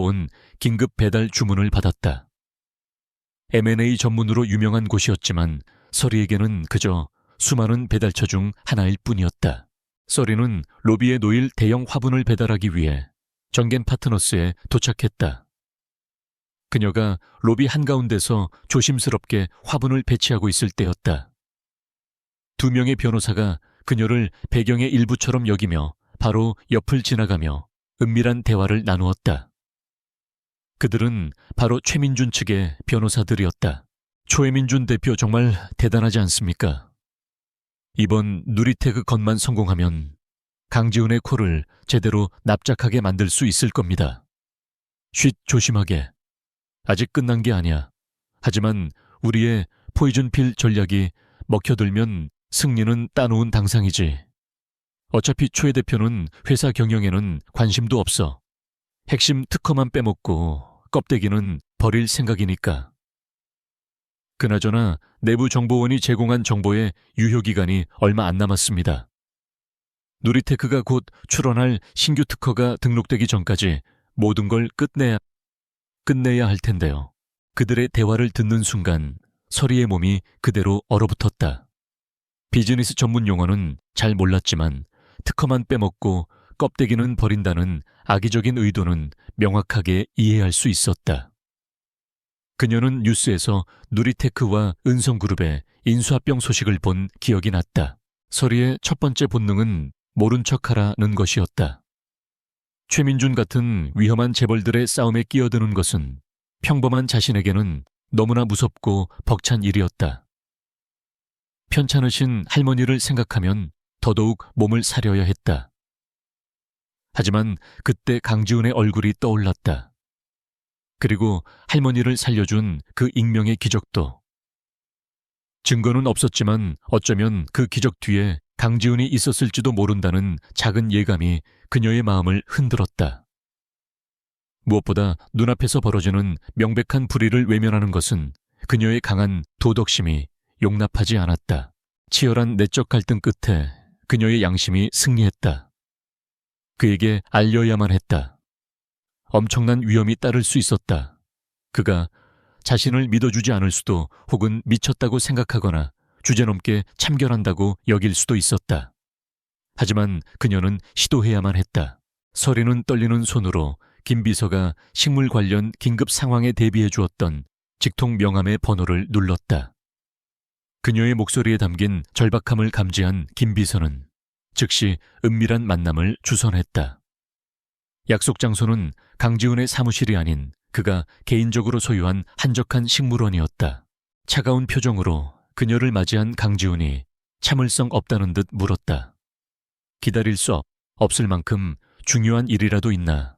온 긴급 배달 주문을 받았다. M&A 전문으로 유명한 곳이었지만 서리에게는 그저 수많은 배달처 중 하나일 뿐이었다. 서리는 로비에 놓일 대형 화분을 배달하기 위해 전겐 파트너스에 도착했다. 그녀가 로비 한가운데서 조심스럽게 화분을 배치하고 있을 때였다. 두 명의 변호사가 그녀를 배경의 일부처럼 여기며 바로 옆을 지나가며 은밀한 대화를 나누었다. 그들은 바로 최민준 측의 변호사들이었다. 최민준 대표 정말 대단하지 않습니까? 이번 누리테크 건만 성공하면 강지훈의 코를 제대로 납작하게 만들 수 있을 겁니다. 쉿, 조심하게. 아직 끝난 게 아니야. 하지만 우리의 포이즌필 전략이 먹혀들면 승리는 따놓은 당상이지. 어차피 최 대표는 회사 경영에는 관심도 없어. 핵심 특허만 빼먹고 껍데기는 버릴 생각이니까. 그나저나 내부 정보원이 제공한 정보의 유효기간이 얼마 안 남았습니다. 누리테크가 곧 출원할 신규 특허가 등록되기 전까지 모든 걸 끝내야 할 텐데요. 그들의 대화를 듣는 순간 서리의 몸이 그대로 얼어붙었다. 비즈니스 전문 용어는 잘 몰랐지만 특허만 빼먹고 껍데기는 버린다는 악의적인 의도는 명확하게 이해할 수 있었다. 그녀는 뉴스에서 누리테크와 은성그룹의 인수합병 소식을 본 기억이 났다. 서리의 첫 번째 본능은 모른 척하라는 것이었다. 최민준 같은 위험한 재벌들의 싸움에 끼어드는 것은 평범한 자신에게는 너무나 무섭고 벅찬 일이었다. 편찮으신 할머니를 생각하면 더더욱 몸을 사려야 했다. 하지만 그때 강지훈의 얼굴이 떠올랐다. 그리고 할머니를 살려준 그 익명의 기적도. 증거는 없었지만 어쩌면 그 기적 뒤에 강지훈이 있었을지도 모른다는 작은 예감이 그녀의 마음을 흔들었다. 무엇보다 눈앞에서 벌어지는 명백한 불의를 외면하는 것은 그녀의 강한 도덕심이 용납하지 않았다. 치열한 내적 갈등 끝에 그녀의 양심이 승리했다. 그에게 알려야만 했다. 엄청난 위험이 따를 수 있었다. 그가 자신을 믿어주지 않을 수도 혹은 미쳤다고 생각하거나 주제넘게 참견한다고 여길 수도 있었다. 하지만 그녀는 시도해야만 했다. 서리는 떨리는 손으로 김 비서가 식물 관련 긴급 상황에 대비해 주었던 직통 명함의 번호를 눌렀다. 그녀의 목소리에 담긴 절박함을 감지한 김 비서는 즉시 은밀한 만남을 주선했다. 약속 장소는 강지훈의 사무실이 아닌 그가 개인적으로 소유한 한적한 식물원이었다. 차가운 표정으로 그녀를 맞이한 강지훈이 참을성 없다는 듯 물었다. 기다릴 수 없을 만큼 중요한 일이라도 있나.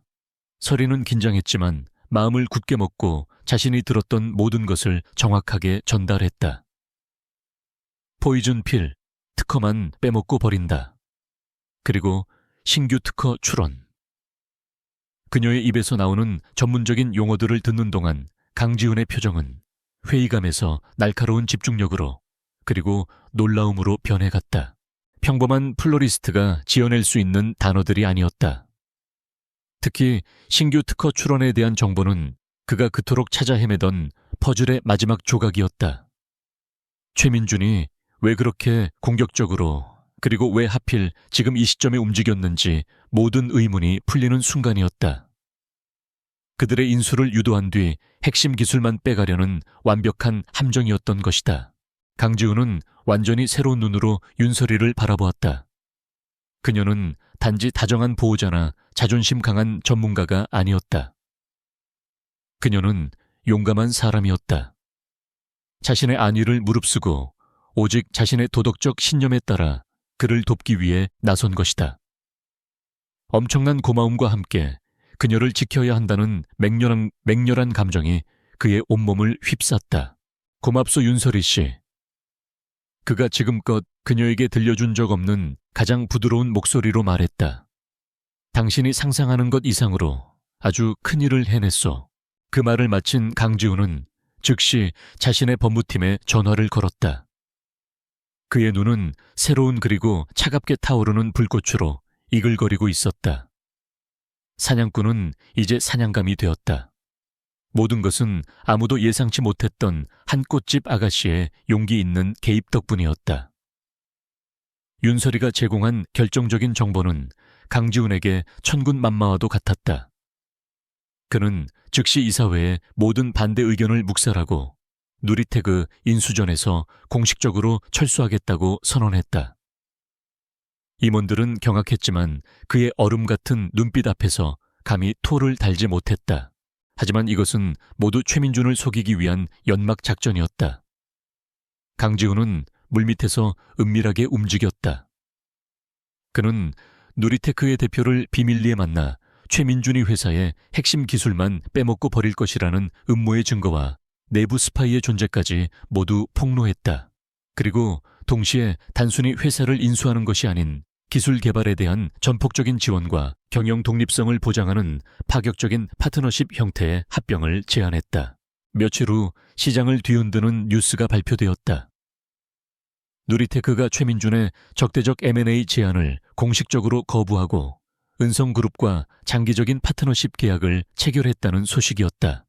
서리는 긴장했지만 마음을 굳게 먹고 자신이 들었던 모든 것을 정확하게 전달했다. 포이즌 필, 특허만 빼먹고 버린다. 그리고 신규 특허 출원. 그녀의 입에서 나오는 전문적인 용어들을 듣는 동안 강지훈의 표정은 회의감에서 날카로운 집중력으로 그리고 놀라움으로 변해갔다. 평범한 플로리스트가 지어낼 수 있는 단어들이 아니었다. 특히 신규 특허 출원에 대한 정보는 그가 그토록 찾아 헤매던 퍼즐의 마지막 조각이었다. 최민준이 왜 그렇게 공격적으로 그리고 왜 하필 지금 이 시점에 움직였는지 모든 의문이 풀리는 순간이었다. 그들의 인수를 유도한 뒤 핵심 기술만 빼가려는 완벽한 함정이었던 것이다. 강지훈은 완전히 새로운 눈으로 윤설이를 바라보았다. 그녀는 단지 다정한 보호자나 자존심 강한 전문가가 아니었다. 그녀는 용감한 사람이었다. 자신의 안위를 무릅쓰고 오직 자신의 도덕적 신념에 따라 그를 돕기 위해 나선 것이다. 엄청난 고마움과 함께 그녀를 지켜야 한다는 맹렬한 감정이 그의 온몸을 휩쌌다. 고맙소 윤설이 씨. 그가 지금껏 그녀에게 들려준 적 없는 가장 부드러운 목소리로 말했다. 당신이 상상하는 것 이상으로 아주 큰 일을 해냈소. 그 말을 마친 강지훈은 즉시 자신의 법무팀에 전화를 걸었다. 그의 눈은 새로운 그리고 차갑게 타오르는 불꽃으로 이글거리고 있었다. 사냥꾼은 이제 사냥감이 되었다. 모든 것은 아무도 예상치 못했던 한 꽃집 아가씨의 용기 있는 개입 덕분이었다. 윤설이가 제공한 결정적인 정보는 강지훈에게 천군만마와도 같았다. 그는 즉시 이사회의 모든 반대 의견을 묵살하고 누리테그 인수전에서 공식적으로 철수하겠다고 선언했다. 임원들은 경악했지만 그의 얼음 같은 눈빛 앞에서 감히 토를 달지 못했다. 하지만 이것은 모두 최민준을 속이기 위한 연막 작전이었다. 강지훈은 물밑에서 은밀하게 움직였다. 그는 누리테크의 대표를 비밀리에 만나 최민준이 회사의 핵심 기술만 빼먹고 버릴 것이라는 음모의 증거와 내부 스파이의 존재까지 모두 폭로했다. 그리고 동시에 단순히 회사를 인수하는 것이 아닌 기술 개발에 대한 전폭적인 지원과 경영 독립성을 보장하는 파격적인 파트너십 형태의 합병을 제안했다. 며칠 후 시장을 뒤흔드는 뉴스가 발표되었다. 누리테크가 최민준의 적대적 M&A 제안을 공식적으로 거부하고 은성그룹과 장기적인 파트너십 계약을 체결했다는 소식이었다.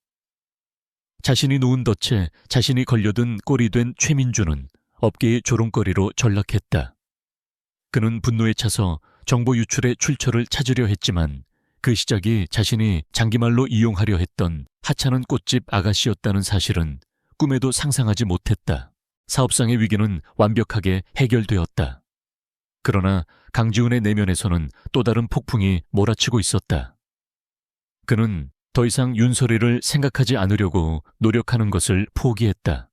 자신이 놓은 덫에 자신이 걸려든 꼴이 된 최민준은 업계의 조롱거리로 전락했다. 그는 분노에 차서 정보 유출의 출처를 찾으려 했지만 그 시작이 자신이 장기말로 이용하려 했던 하찮은 꽃집 아가씨였다는 사실은 꿈에도 상상하지 못했다. 사업상의 위기는 완벽하게 해결되었다. 그러나 강지훈의 내면에서는 또 다른 폭풍이 몰아치고 있었다. 그는 더 이상 윤설이를 생각하지 않으려고 노력하는 것을 포기했다.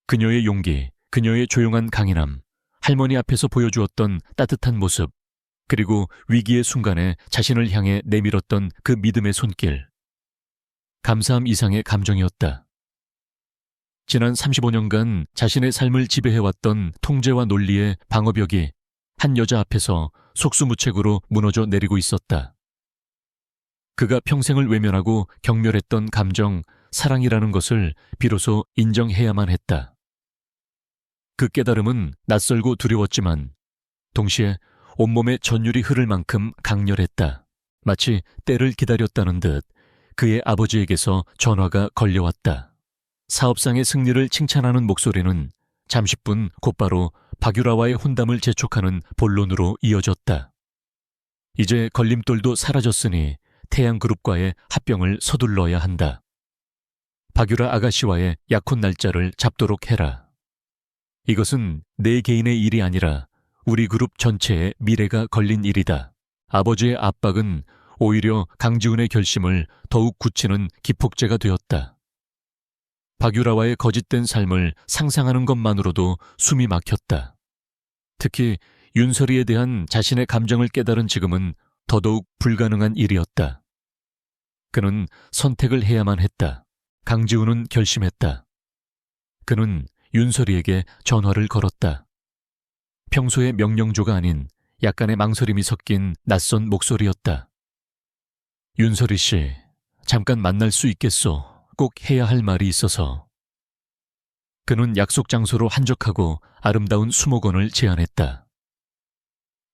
그녀의 용기, 그녀의 조용한 강인함, 할머니 앞에서 보여주었던 따뜻한 모습, 그리고 위기의 순간에 자신을 향해 내밀었던 그 믿음의 손길. 감사함 이상의 감정이었다. 지난 35년간 자신의 삶을 지배해왔던 통제와 논리의 방어벽이 한 여자 앞에서 속수무책으로 무너져 내리고 있었다. 그가 평생을 외면하고 경멸했던 감정, 사랑이라는 것을 비로소 인정해야만 했다. 그 깨달음은 낯설고 두려웠지만 동시에 온몸에 전율이 흐를 만큼 강렬했다. 마치 때를 기다렸다는 듯 그의 아버지에게서 전화가 걸려왔다. 사업상의 승리를 칭찬하는 목소리는 잠시뿐 곧바로 박유라와의 혼담을 재촉하는 본론으로 이어졌다. 이제 걸림돌도 사라졌으니 태양그룹과의 합병을 서둘러야 한다. 박유라 아가씨와의 약혼 날짜를 잡도록 해라. 이것은 내 개인의 일이 아니라 우리 그룹 전체의 미래가 걸린 일이다. 아버지의 압박은 오히려 강지훈의 결심을 더욱 굳히는 기폭제가 되었다. 박유라와의 거짓된 삶을 상상하는 것만으로도 숨이 막혔다. 특히 윤설이에 대한 자신의 감정을 깨달은 지금은 더더욱 불가능한 일이었다. 그는 선택을 해야만 했다. 강지훈은 결심했다. 그는 윤설이에게 전화를 걸었다. 평소의 명령조가 아닌 약간의 망설임이 섞인 낯선 목소리였다. 윤설이 씨, 잠깐 만날 수 있겠소? 꼭 해야 할 말이 있어서. 그는 약속 장소로 한적하고 아름다운 수목원을 제안했다.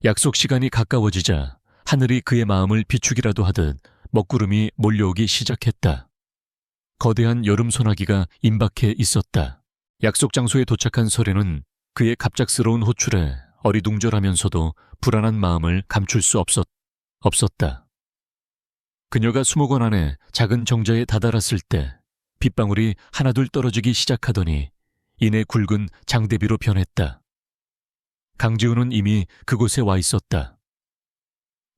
약속 시간이 가까워지자 하늘이 그의 마음을 비추기라도 하듯 먹구름이 몰려오기 시작했다. 거대한 여름 소나기가 임박해 있었다. 약속 장소에 도착한 설에는 그의 갑작스러운 호출에 어리둥절하면서도 불안한 마음을 감출 수 없었다. 그녀가 수목원 안에 작은 정자에 다다랐을 때 빗방울이 하나둘 떨어지기 시작하더니 이내 굵은 장대비로 변했다. 강지훈은 이미 그곳에 와 있었다.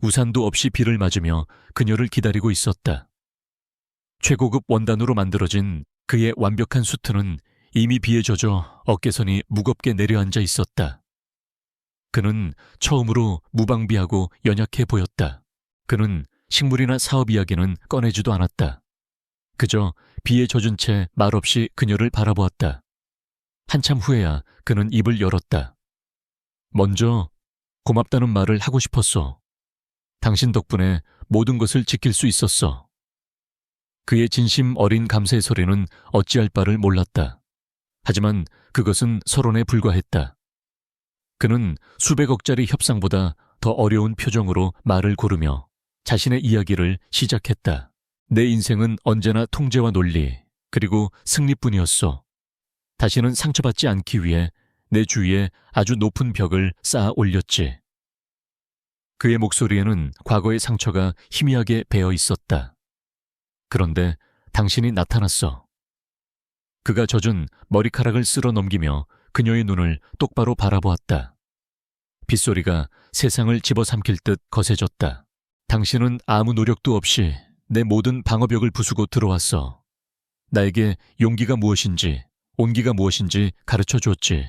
우산도 없이 비를 맞으며 그녀를 기다리고 있었다. 최고급 원단으로 만들어진 그의 완벽한 수트는 이미 비에 젖어 어깨선이 무겁게 내려앉아 있었다. 그는 처음으로 무방비하고 연약해 보였다. 그는 식물이나 사업 이야기는 꺼내지도 않았다. 그저 비에 젖은 채 말없이 그녀를 바라보았다. 한참 후에야 그는 입을 열었다. 먼저 고맙다는 말을 하고 싶었어. 당신 덕분에 모든 것을 지킬 수 있었어. 그의 진심 어린 감사의 소리는 어찌할 바를 몰랐다. 하지만 그것은 서론에 불과했다. 그는 수백억짜리 협상보다 더 어려운 표정으로 말을 고르며 자신의 이야기를 시작했다. 내 인생은 언제나 통제와 논리, 그리고 승리뿐이었어. 다시는 상처받지 않기 위해 내 주위에 아주 높은 벽을 쌓아 올렸지. 그의 목소리에는 과거의 상처가 희미하게 배어 있었다. 그런데 당신이 나타났어. 그가 젖은 머리카락을 쓸어 넘기며 그녀의 눈을 똑바로 바라보았다. 빗소리가 세상을 집어삼킬 듯 거세졌다. 당신은 아무 노력도 없이 내 모든 방어벽을 부수고 들어왔어. 나에게 용기가 무엇인지, 온기가 무엇인지 가르쳐 줬지.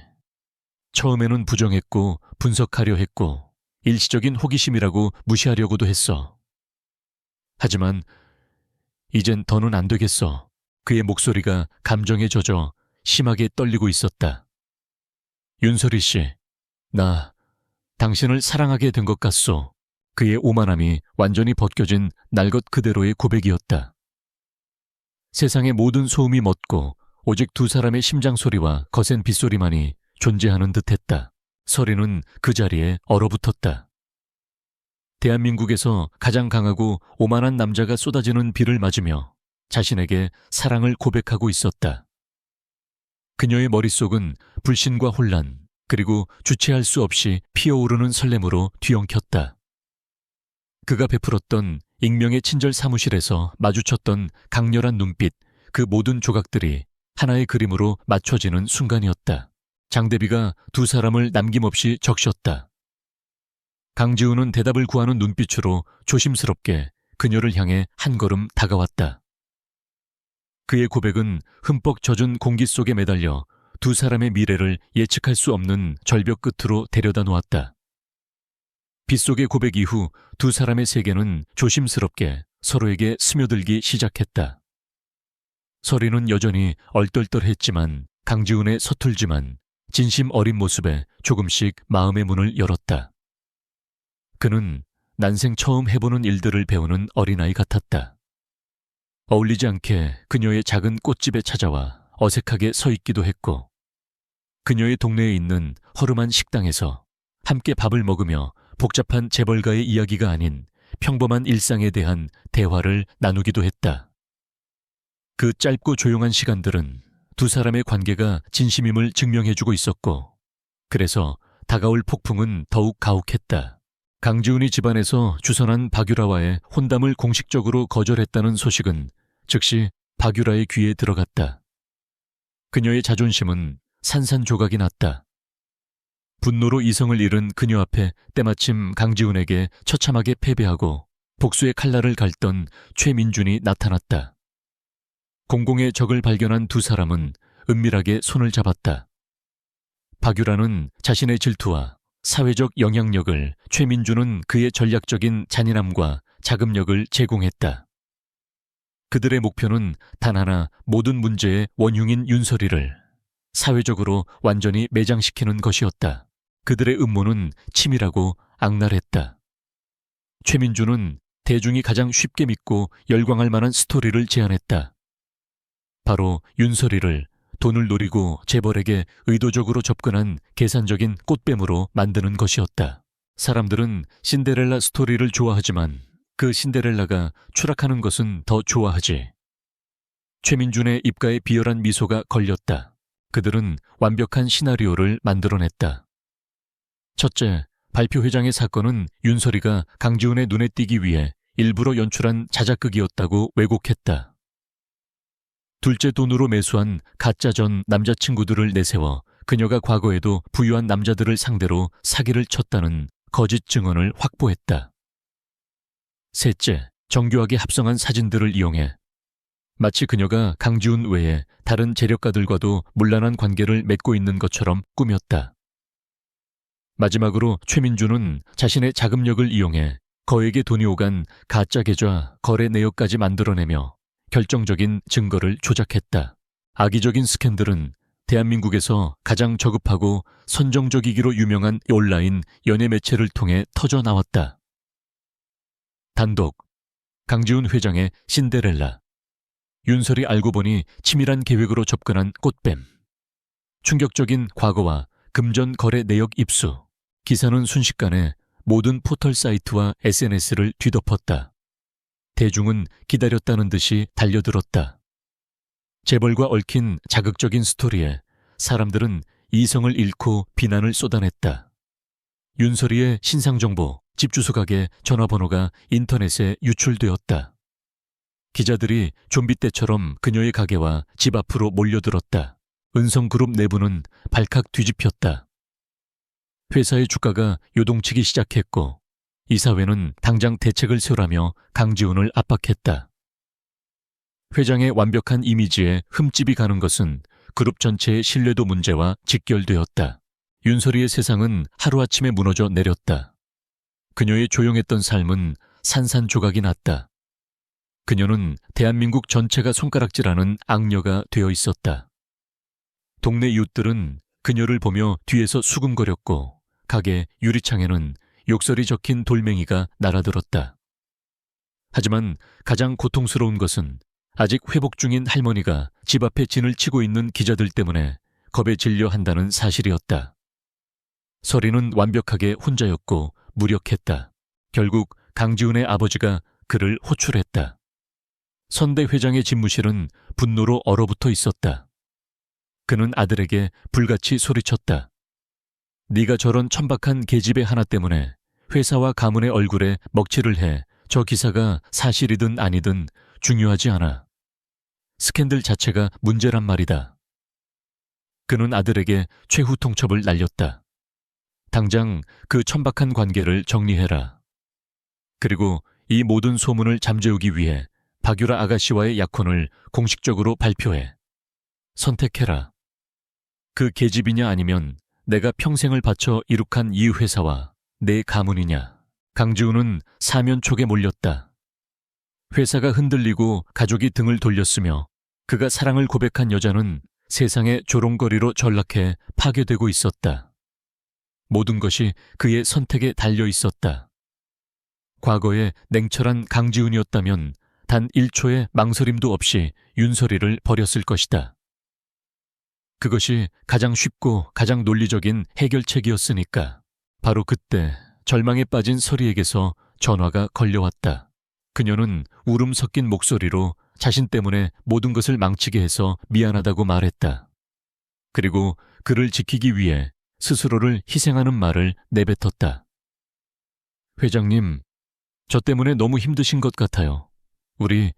처음에는 부정했고 분석하려 했고 일시적인 호기심이라고 무시하려고도 했어. 하지만 이젠 더는 안 되겠어. 그의 목소리가 감정에 젖어 심하게 떨리고 있었다. 윤설이 씨, 나 당신을 사랑하게 된 것 같소. 그의 오만함이 완전히 벗겨진 날 것 그대로의 고백이었다. 세상의 모든 소음이 멎고 오직 두 사람의 심장 소리와 거센 빗소리만이 존재하는 듯했다. 설이는 그 자리에 얼어붙었다. 대한민국에서 가장 강하고 오만한 남자가 쏟아지는 비를 맞으며 자신에게 사랑을 고백하고 있었다. 그녀의 머릿속은 불신과 혼란, 그리고 주체할 수 없이 피어오르는 설렘으로 뒤엉켰다. 그가 베풀었던 익명의 친절 사무실에서 마주쳤던 강렬한 눈빛, 그 모든 조각들이 하나의 그림으로 맞춰지는 순간이었다. 장대비가 두 사람을 남김없이 적셨다. 강지훈은 대답을 구하는 눈빛으로 조심스럽게 그녀를 향해 한 걸음 다가왔다. 그의 고백은 흠뻑 젖은 공기 속에 매달려 두 사람의 미래를 예측할 수 없는 절벽 끝으로 데려다 놓았다. 빗속의 고백 이후 두 사람의 세계는 조심스럽게 서로에게 스며들기 시작했다. 설이는 여전히 얼떨떨했지만 강지훈의 서툴지만 진심 어린 모습에 조금씩 마음의 문을 열었다. 그는 난생 처음 해보는 일들을 배우는 어린아이 같았다. 어울리지 않게 그녀의 작은 꽃집에 찾아와 어색하게 서 있기도 했고, 그녀의 동네에 있는 허름한 식당에서 함께 밥을 먹으며 복잡한 재벌가의 이야기가 아닌 평범한 일상에 대한 대화를 나누기도 했다. 그 짧고 조용한 시간들은 두 사람의 관계가 진심임을 증명해주고 있었고, 그래서 다가올 폭풍은 더욱 가혹했다. 강지훈이 집안에서 주선한 박유라와의 혼담을 공식적으로 거절했다는 소식은 즉시 박유라의 귀에 들어갔다. 그녀의 자존심은 산산조각이 났다. 분노로 이성을 잃은 그녀 앞에 때마침 강지훈에게 처참하게 패배하고 복수의 칼날을 갈던 최민준이 나타났다. 공공의 적을 발견한 두 사람은 은밀하게 손을 잡았다. 박유라는 자신의 질투와 사회적 영향력을 최민주는 그의 전략적인 잔인함과 자금력을 제공했다. 그들의 목표는 단 하나, 모든 문제의 원흉인 윤서리를 사회적으로 완전히 매장시키는 것이었다. 그들의 음모는 치밀하고 악랄했다. 최민주는 대중이 가장 쉽게 믿고 열광할 만한 스토리를 제안했다. 바로 윤서리를 돈을 노리고 재벌에게 의도적으로 접근한 계산적인 꽃뱀으로 만드는 것이었다. 사람들은 신데렐라 스토리를 좋아하지만 그 신데렐라가 추락하는 것은 더 좋아하지. 최민준의 입가에 비열한 미소가 걸렸다. 그들은 완벽한 시나리오를 만들어냈다. 첫째, 발표회장의 사건은 윤서리가 강지훈의 눈에 띄기 위해 일부러 연출한 자작극이었다고 왜곡했다. 둘째, 돈으로 매수한 가짜 전 남자친구들을 내세워 그녀가 과거에도 부유한 남자들을 상대로 사기를 쳤다는 거짓 증언을 확보했다. 셋째, 정교하게 합성한 사진들을 이용해 마치 그녀가 강지훈 외에 다른 재력가들과도 문란한 관계를 맺고 있는 것처럼 꾸몄다. 마지막으로 최민주는 자신의 자금력을 이용해 거액의 돈이 오간 가짜 계좌 거래 내역까지 만들어내며 결정적인 증거를 조작했다. 악의적인 스캔들은 대한민국에서 가장 저급하고 선정적이기로 유명한 온라인 연예 매체를 통해 터져 나왔다. 단독, 강지훈 회장의 신데렐라. 윤설이 알고 보니 치밀한 계획으로 접근한 꽃뱀. 충격적인 과거와 금전 거래 내역 입수. 기사는 순식간에 모든 포털 사이트와 SNS를 뒤덮었다. 대중은 기다렸다는 듯이 달려들었다. 재벌과 얽힌 자극적인 스토리에 사람들은 이성을 잃고 비난을 쏟아냈다. 윤설이의 신상정보, 집 주소가게 전화번호가 인터넷에 유출되었다. 기자들이 좀비 떼처럼 그녀의 가게와 집 앞으로 몰려들었다. 은성그룹 내부는 발칵 뒤집혔다. 회사의 주가가 요동치기 시작했고 이사회는 당장 대책을 세우라며 강지훈을 압박했다. 회장의 완벽한 이미지에 흠집이 가는 것은 그룹 전체의 신뢰도 문제와 직결되었다. 윤설이의 세상은 하루아침에 무너져 내렸다. 그녀의 조용했던 삶은 산산조각이 났다. 그녀는 대한민국 전체가 손가락질하는 악녀가 되어 있었다. 동네 이웃들은 그녀를 보며 뒤에서 수군거렸고 가게 유리창에는 욕설이 적힌 돌멩이가 날아들었다. 하지만 가장 고통스러운 것은 아직 회복 중인 할머니가 집 앞에 진을 치고 있는 기자들 때문에 겁에 질려 한다는 사실이었다. 설이는 완벽하게 혼자였고 무력했다. 결국 강지훈의 아버지가 그를 호출했다. 선대 회장의 집무실은 분노로 얼어붙어 있었다. 그는 아들에게 불같이 소리쳤다. 네가 저런 천박한 계집애 하나 때문에 회사와 가문의 얼굴에 먹칠을 해 저 기사가 사실이든 아니든 중요하지 않아. 스캔들 자체가 문제란 말이다. 그는 아들에게 최후 통첩을 날렸다. 당장 그 천박한 관계를 정리해라. 그리고 이 모든 소문을 잠재우기 위해 박유라 아가씨와의 약혼을 공식적으로 발표해. 선택해라. 그 계집이냐 아니면 내가 평생을 바쳐 이룩한 이 회사와 내 가문이냐. 강지훈은 사면촉에 몰렸다. 회사가 흔들리고 가족이 등을 돌렸으며 그가 사랑을 고백한 여자는 세상의 조롱거리로 전락해 파괴되고 있었다. 모든 것이 그의 선택에 달려 있었다. 과거에 냉철한 강지훈이었다면 단 1초의 망설임도 없이 윤설이를 버렸을 것이다. 그것이 가장 쉽고 가장 논리적인 해결책이었으니까. 바로 그때 절망에 빠진 설이에게서 전화가 걸려왔다. 그녀는 울음 섞인 목소리로 자신 때문에 모든 것을 망치게 해서 미안하다고 말했다. 그리고 그를 지키기 위해 스스로를 희생하는 말을 내뱉었다. 회장님, 저 때문에 너무 힘드신 것 같아요. 우리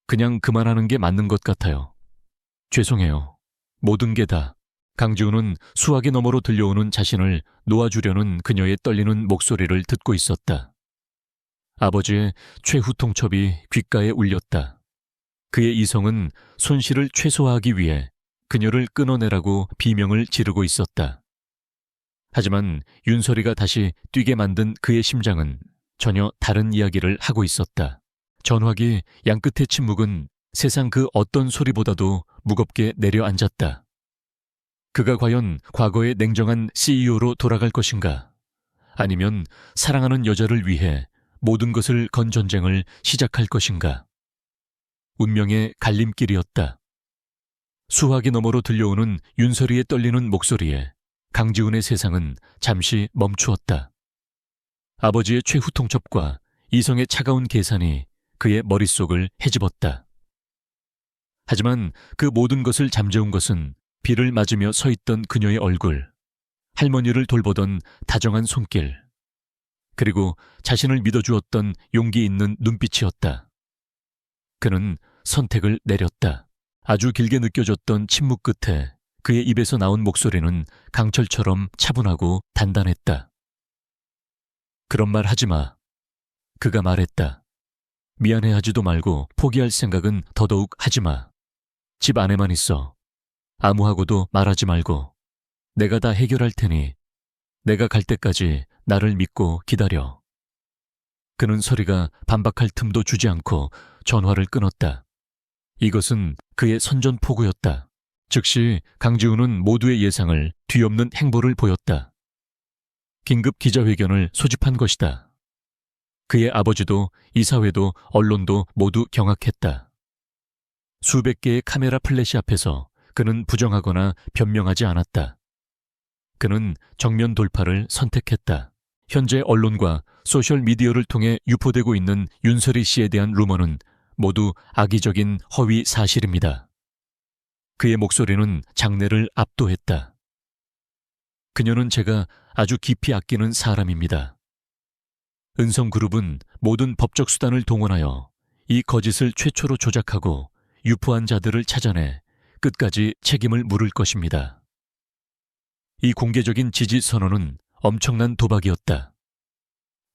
그냥 그만하는 게 맞는 것 같아요. 죄송해요. 모든 게 다. 강지훈은 수화기 너머로 들려오는 자신을 놓아주려는 그녀의 떨리는 목소리를 듣고 있었다. 아버지의 최후 통첩이 귓가에 울렸다. 그의 이성은 손실을 최소화하기 위해 그녀를 끊어내라고 비명을 지르고 있었다. 하지만 윤설이가 다시 뛰게 만든 그의 심장은 전혀 다른 이야기를 하고 있었다. 전화기 양끝의 침묵은 세상 그 어떤 소리보다도 무겁게 내려앉았다. 그가 과연 과거의 냉정한 CEO로 돌아갈 것인가? 아니면 사랑하는 여자를 위해 모든 것을 건 전쟁을 시작할 것인가? 운명의 갈림길이었다. 수화기 너머로 들려오는 윤설이의 떨리는 목소리에 강지훈의 세상은 잠시 멈추었다. 아버지의 최후 통첩과 이성의 차가운 계산이 그의 머릿속을 헤집었다. 하지만 그 모든 것을 잠재운 것은 비를 맞으며 서 있던 그녀의 얼굴, 할머니를 돌보던 다정한 손길, 그리고 자신을 믿어주었던 용기 있는 눈빛이었다. 그는 선택을 내렸다. 아주 길게 느껴졌던 침묵 끝에 그의 입에서 나온 목소리는 강철처럼 차분하고 단단했다. 그런 말 하지 마. 그가 말했다. 미안해하지도 말고 포기할 생각은 더더욱 하지 마. 집 안에만 있어. 아무하고도 말하지 말고. 내가 다 해결할 테니 내가 갈 때까지 나를 믿고 기다려. 그는 설이가 반박할 틈도 주지 않고 전화를 끊었다. 이것은 그의 선전포고였다. 즉시 강지훈은 모두의 예상을 뒤엎는 행보를 보였다. 긴급 기자회견을 소집한 것이다. 그의 아버지도 이사회도 언론도 모두 경악했다. 수백 개의 카메라 플래시 앞에서 그는 부정하거나 변명하지 않았다. 그는 정면 돌파를 선택했다. 현재 언론과 소셜미디어를 통해 유포되고 있는 윤설이 씨에 대한 루머는 모두 악의적인 허위 사실입니다. 그의 목소리는 장내를 압도했다. 그녀는 제가 아주 깊이 아끼는 사람입니다. 은성그룹은 모든 법적 수단을 동원하여 이 거짓을 최초로 조작하고 유포한 자들을 찾아내 끝까지 책임을 물을 것입니다. 이 공개적인 지지 선언은 엄청난 도박이었다.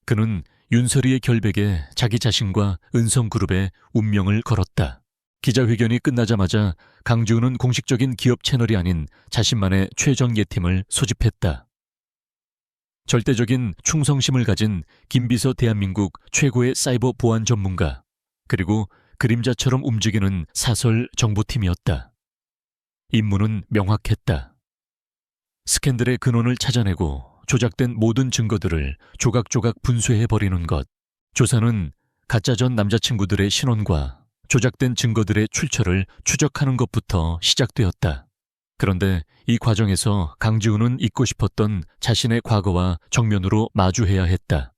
그는 윤설이의 결백에 자기 자신과 은성그룹의 운명을 걸었다. 기자회견이 끝나자마자 강지훈은 공식적인 기업 채널이 아닌 자신만의 최정 예팀을 소집했다. 절대적인 충성심을 가진 김비서 대한민국 최고의 사이버 보안 전문가, 그리고 그림자처럼 움직이는 사설 정보팀이었다. 임무는 명확했다. 스캔들의 근원을 찾아내고 조작된 모든 증거들을 조각조각 분쇄해버리는 것. 조사는 가짜 전 남자친구들의 신원과 조작된 증거들의 출처를 추적하는 것부터 시작되었다. 그런데 이 과정에서 강지훈은 잊고 싶었던 자신의 과거와 정면으로 마주해야 했다.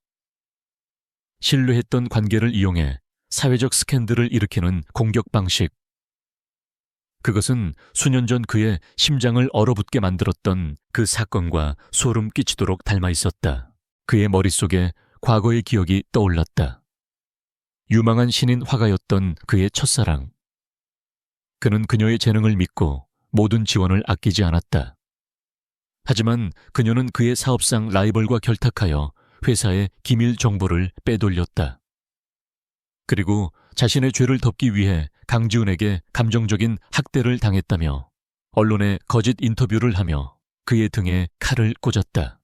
신뢰했던 관계를 이용해 사회적 스캔들을 일으키는 공격 방식. 그것은 수년 전 그의 심장을 얼어붙게 만들었던 그 사건과 소름 끼치도록 닮아 있었다. 그의 머릿속에 과거의 기억이 떠올랐다. 유망한 신인 화가였던 그의 첫사랑. 그는 그녀의 재능을 믿고 모든 지원을 아끼지 않았다. 하지만 그녀는 그의 사업상 라이벌과 결탁하여 회사의 기밀 정보를 빼돌렸다. 그리고 자신의 죄를 덮기 위해 강지훈에게 감정적인 학대를 당했다며 언론에 거짓 인터뷰를 하며 그의 등에 칼을 꽂았다.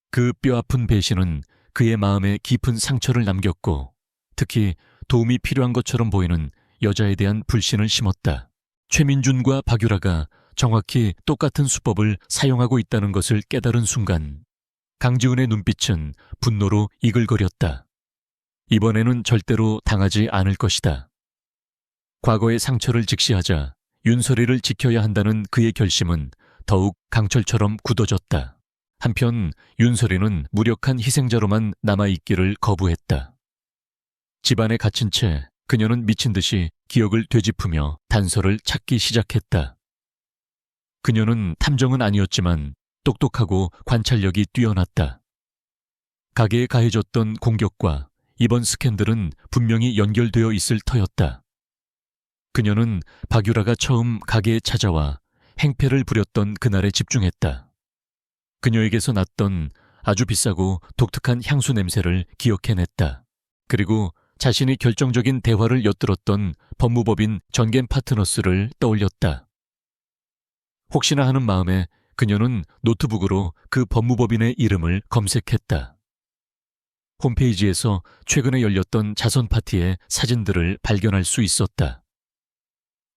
그 뼈아픈 배신은 그의 마음에 깊은 상처를 남겼고 특히 도움이 필요한 것처럼 보이는 여자에 대한 불신을 심었다. 최민준과 박유라가 정확히 똑같은 수법을 사용하고 있다는 것을 깨달은 순간 강지훈의 눈빛은 분노로 이글거렸다. 이번에는 절대로 당하지 않을 것이다. 과거의 상처를 직시하자 윤설이를 지켜야 한다는 그의 결심은 더욱 강철처럼 굳어졌다. 한편 윤설이는 무력한 희생자로만 남아있기를 거부했다. 집안에 갇힌 채 그녀는 미친 듯이 기억을 되짚으며 단서를 찾기 시작했다. 그녀는 탐정은 아니었지만 똑똑하고 관찰력이 뛰어났다. 가게에 가해졌던 공격과 이번 스캔들은 분명히 연결되어 있을 터였다. 그녀는 박유라가 처음 가게에 찾아와 행패를 부렸던 그날에 집중했다. 그녀에게서 났던 아주 비싸고 독특한 향수 냄새를 기억해냈다. 그리고 자신이 결정적인 대화를 엿들었던 법무법인 전겐 파트너스를 떠올렸다. 혹시나 하는 마음에 그녀는 노트북으로 그 법무법인의 이름을 검색했다. 홈페이지에서 최근에 열렸던 자선 파티의 사진들을 발견할 수 있었다.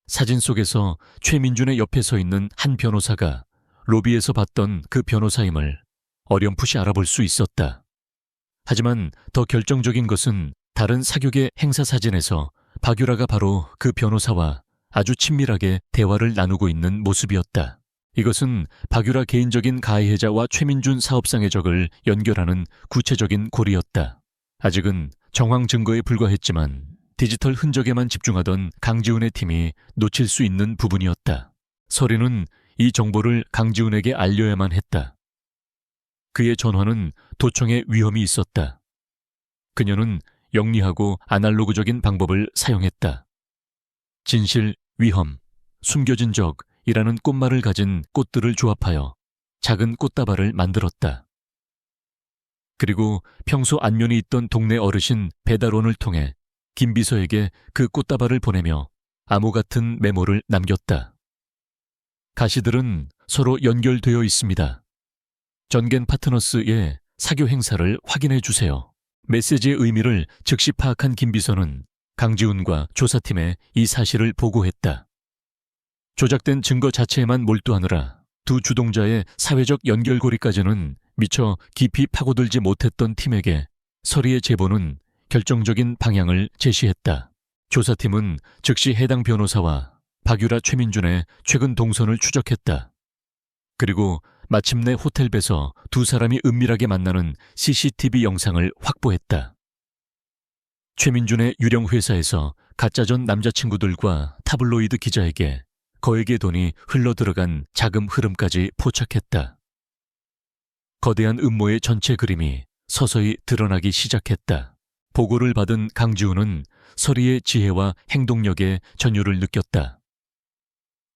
사진 속에서 최민준의 옆에 서 있는 한 변호사가 로비에서 봤던 그 변호사임을 어렴풋이 알아볼 수 있었다. 하지만 더 결정적인 것은 다른 사격의 행사 사진에서 박유라가 바로 그 변호사와 아주 친밀하게 대화를 나누고 있는 모습이었다. 이것은 박유라 개인적인 가해자와 최민준 사업상의 적을 연결하는 구체적인 고리였다. 아직은 정황 증거에 불과했지만 디지털 흔적에만 집중하던 강지훈의 팀이 놓칠 수 있는 부분이었다. 서리는 이 정보를 강지훈에게 알려야만 했다. 그의 전화는 도청의 위험이 있었다. 그녀는 영리하고 아날로그적인 방법을 사용했다. 진실, 위험, 숨겨진 적이라는 꽃말을 가진 꽃들을 조합하여 작은 꽃다발을 만들었다. 그리고 평소 안면이 있던 동네 어르신 배달원을 통해 김 비서에게 그 꽃다발을 보내며 암호 같은 메모를 남겼다. 가시들은 서로 연결되어 있습니다. 전겐 파트너스의 사교 행사를 확인해 주세요. 메시지의 의미를 즉시 파악한 김 비서는 강지훈과 조사팀에 이 사실을 보고했다. 조작된 증거 자체에만 몰두하느라 두 주동자의 사회적 연결고리까지는 미처 깊이 파고들지 못했던 팀에게 서리의 제보는 결정적인 방향을 제시했다. 조사팀은 즉시 해당 변호사와 박유라 최민준의 최근 동선을 추적했다. 그리고 마침내 호텔에서 두 사람이 은밀하게 만나는 CCTV 영상을 확보했다. 최민준의 유령 회사에서 가짜전 남자친구들과 타블로이드 기자에게 거액의 돈이 흘러들어간 자금 흐름까지 포착했다. 거대한 음모의 전체 그림이 서서히 드러나기 시작했다. 보고를 받은 강지훈은 서리의 지혜와 행동력에 전율을 느꼈다.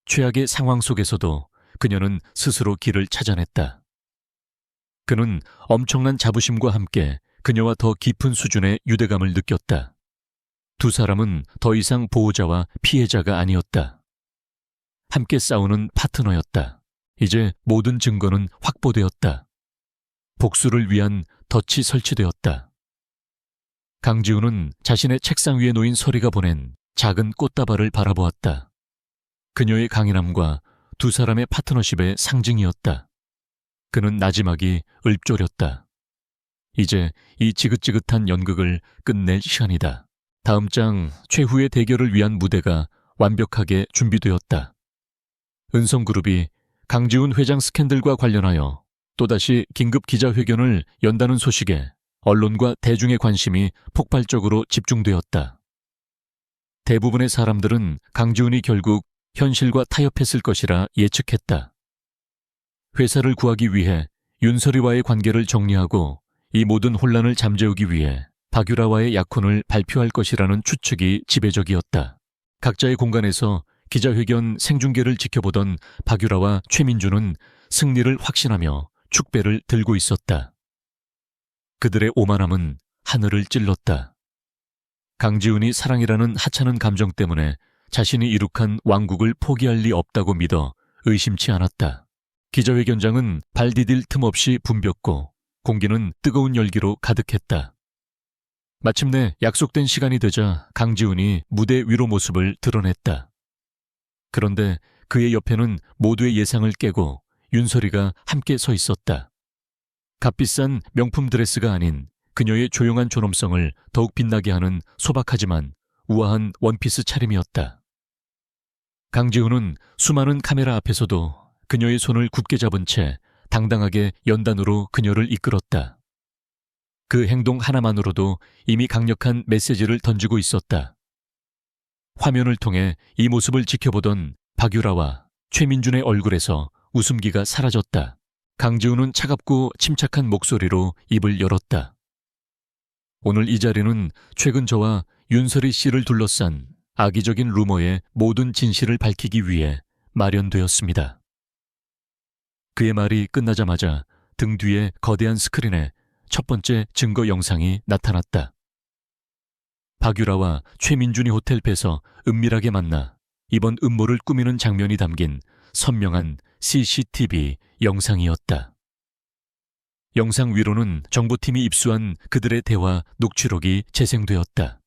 최악의 상황 속에서도 그녀는 스스로 길을 찾아냈다. 그는 엄청난 자부심과 함께 그녀와 더 깊은 수준의 유대감을 느꼈다. 두 사람은 더 이상 보호자와 피해자가 아니었다. 함께 싸우는 파트너였다. 이제 모든 증거는 확보되었다. 복수를 위한 덫이 설치되었다. 강지훈은 자신의 책상 위에 놓인 서리가 보낸 작은 꽃다발을 바라보았다. 그녀의 강인함과 두 사람의 파트너십의 상징이었다. 그는 나지막이 읊조렸다. 이제 이 지긋지긋한 연극을 끝낼 시간이다. 다음 장 최후의 대결을 위한 무대가 완벽하게 준비되었다. 은성그룹이 강지훈 회장 스캔들과 관련하여 또다시 긴급 기자회견을 연다는 소식에 언론과 대중의 관심이 폭발적으로 집중되었다. 대부분의 사람들은 강지훈이 결국 현실과 타협했을 것이라 예측했다. 회사를 구하기 위해 윤서리와의 관계를 정리하고 이 모든 혼란을 잠재우기 위해 박유라와의 약혼을 발표할 것이라는 추측이 지배적이었다. 각자의 공간에서 기자회견 생중계를 지켜보던 박유라와 최민준은 승리를 확신하며 축배를 들고 있었다. 그들의 오만함은 하늘을 찔렀다. 강지훈이 사랑이라는 하찮은 감정 때문에 자신이 이룩한 왕국을 포기할 리 없다고 믿어 의심치 않았다. 기자회견장은 발 디딜 틈 없이 붐볐고 공기는 뜨거운 열기로 가득했다. 마침내 약속된 시간이 되자 강지훈이 무대 위로 모습을 드러냈다. 그런데 그의 옆에는 모두의 예상을 깨고 윤서리가 함께 서 있었다. 값비싼 명품 드레스가 아닌 그녀의 조용한 존엄성을 더욱 빛나게 하는 소박하지만 우아한 원피스 차림이었다. 강지훈은 수많은 카메라 앞에서도 그녀의 손을 굳게 잡은 채 당당하게 연단으로 그녀를 이끌었다. 그 행동 하나만으로도 이미 강력한 메시지를 던지고 있었다. 화면을 통해 이 모습을 지켜보던 박유라와 최민준의 얼굴에서 웃음기가 사라졌다. 강지훈은 차갑고 침착한 목소리로 입을 열었다. 오늘 이 자리는 최근 저와 윤서리 씨를 둘러싼 악의적인 루머의 모든 진실을 밝히기 위해 마련되었습니다. 그의 말이 끝나자마자 등 뒤에 거대한 스크린에 첫 번째 증거 영상이 나타났다. 박유라와 최민준이 호텔에서 은밀하게 만나 이번 음모를 꾸미는 장면이 담긴 선명한 CCTV 영상이었다. 영상 위로는 정보팀이 입수한 그들의 대화 녹취록이 재생되었다.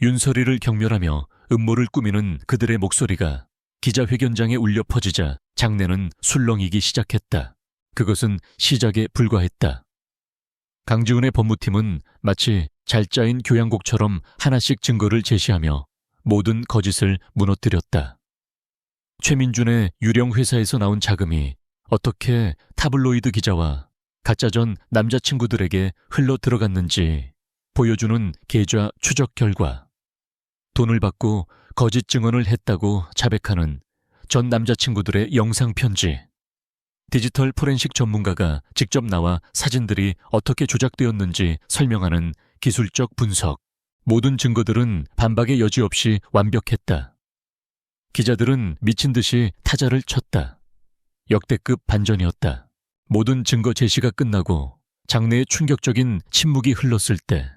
윤서리를 경멸하며 음모를 꾸미는 그들의 목소리가 기자회견장에 울려 퍼지자 장내는 술렁이기 시작했다. 그것은 시작에 불과했다. 강지훈의 법무팀은 마치 잘 짜인 교양곡처럼 하나씩 증거를 제시하며 모든 거짓을 무너뜨렸다. 최민준의 유령 회사에서 나온 자금이 어떻게 타블로이드 기자와 가짜전 남자친구들에게 흘러 들어갔는지 보여주는 계좌 추적 결과, 돈을 받고 거짓 증언을 했다고 자백하는 전 남자친구들의 영상 편지, 디지털 포렌식 전문가가 직접 나와 사진들이 어떻게 조작되었는지 설명하는 기술적 분석, 모든 증거들은 반박의 여지 없이 완벽했다. 기자들은 미친 듯이 타자를 쳤다. 역대급 반전이었다. 모든 증거 제시가 끝나고 장내에 충격적인 침묵이 흘렀을 때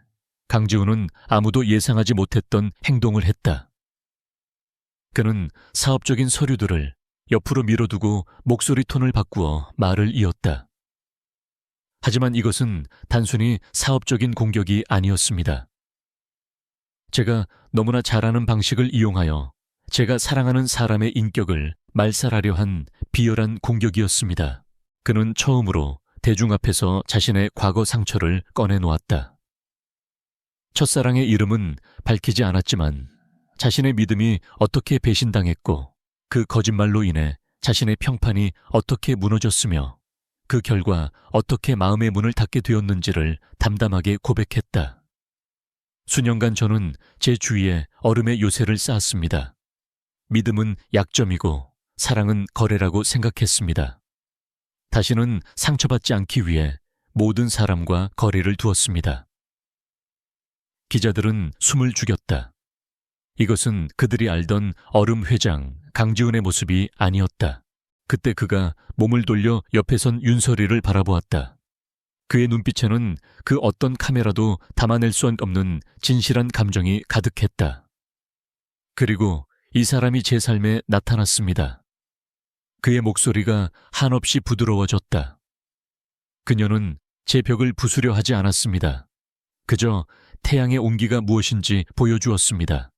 강지훈은 아무도 예상하지 못했던 행동을 했다. 그는 사업적인 서류들을 옆으로 밀어두고 목소리 톤을 바꾸어 말을 이었다. 하지만 이것은 단순히 사업적인 공격이 아니었습니다. 제가 너무나 잘하는 방식을 이용하여 제가 사랑하는 사람의 인격을 말살하려 한 비열한 공격이었습니다. 그는 처음으로 대중 앞에서 자신의 과거 상처를 꺼내놓았다. 첫사랑의 이름은 밝히지 않았지만 자신의 믿음이 어떻게 배신당했고 그 거짓말로 인해 자신의 평판이 어떻게 무너졌으며 그 결과 어떻게 마음의 문을 닫게 되었는지를 담담하게 고백했다. 수년간 저는 제 주위에 얼음의 요새를 쌓았습니다. 믿음은 약점이고 사랑은 거래라고 생각했습니다. 다시는 상처받지 않기 위해 모든 사람과 거리를 두었습니다. 기자들은 숨을 죽였다. 이것은 그들이 알던 얼음 회장 강지훈의 모습이 아니었다. 그때 그가 몸을 돌려 옆에 선 윤서리를 바라보았다. 그의 눈빛에는 그 어떤 카메라도 담아낼 수 없는 진실한 감정이 가득했다. 그리고 이 사람이 제 삶에 나타났습니다. 그의 목소리가 한없이 부드러워졌다. 그녀는 제 벽을 부수려 하지 않았습니다. 그저 태양의 온기가 무엇인지 보여주었습니다.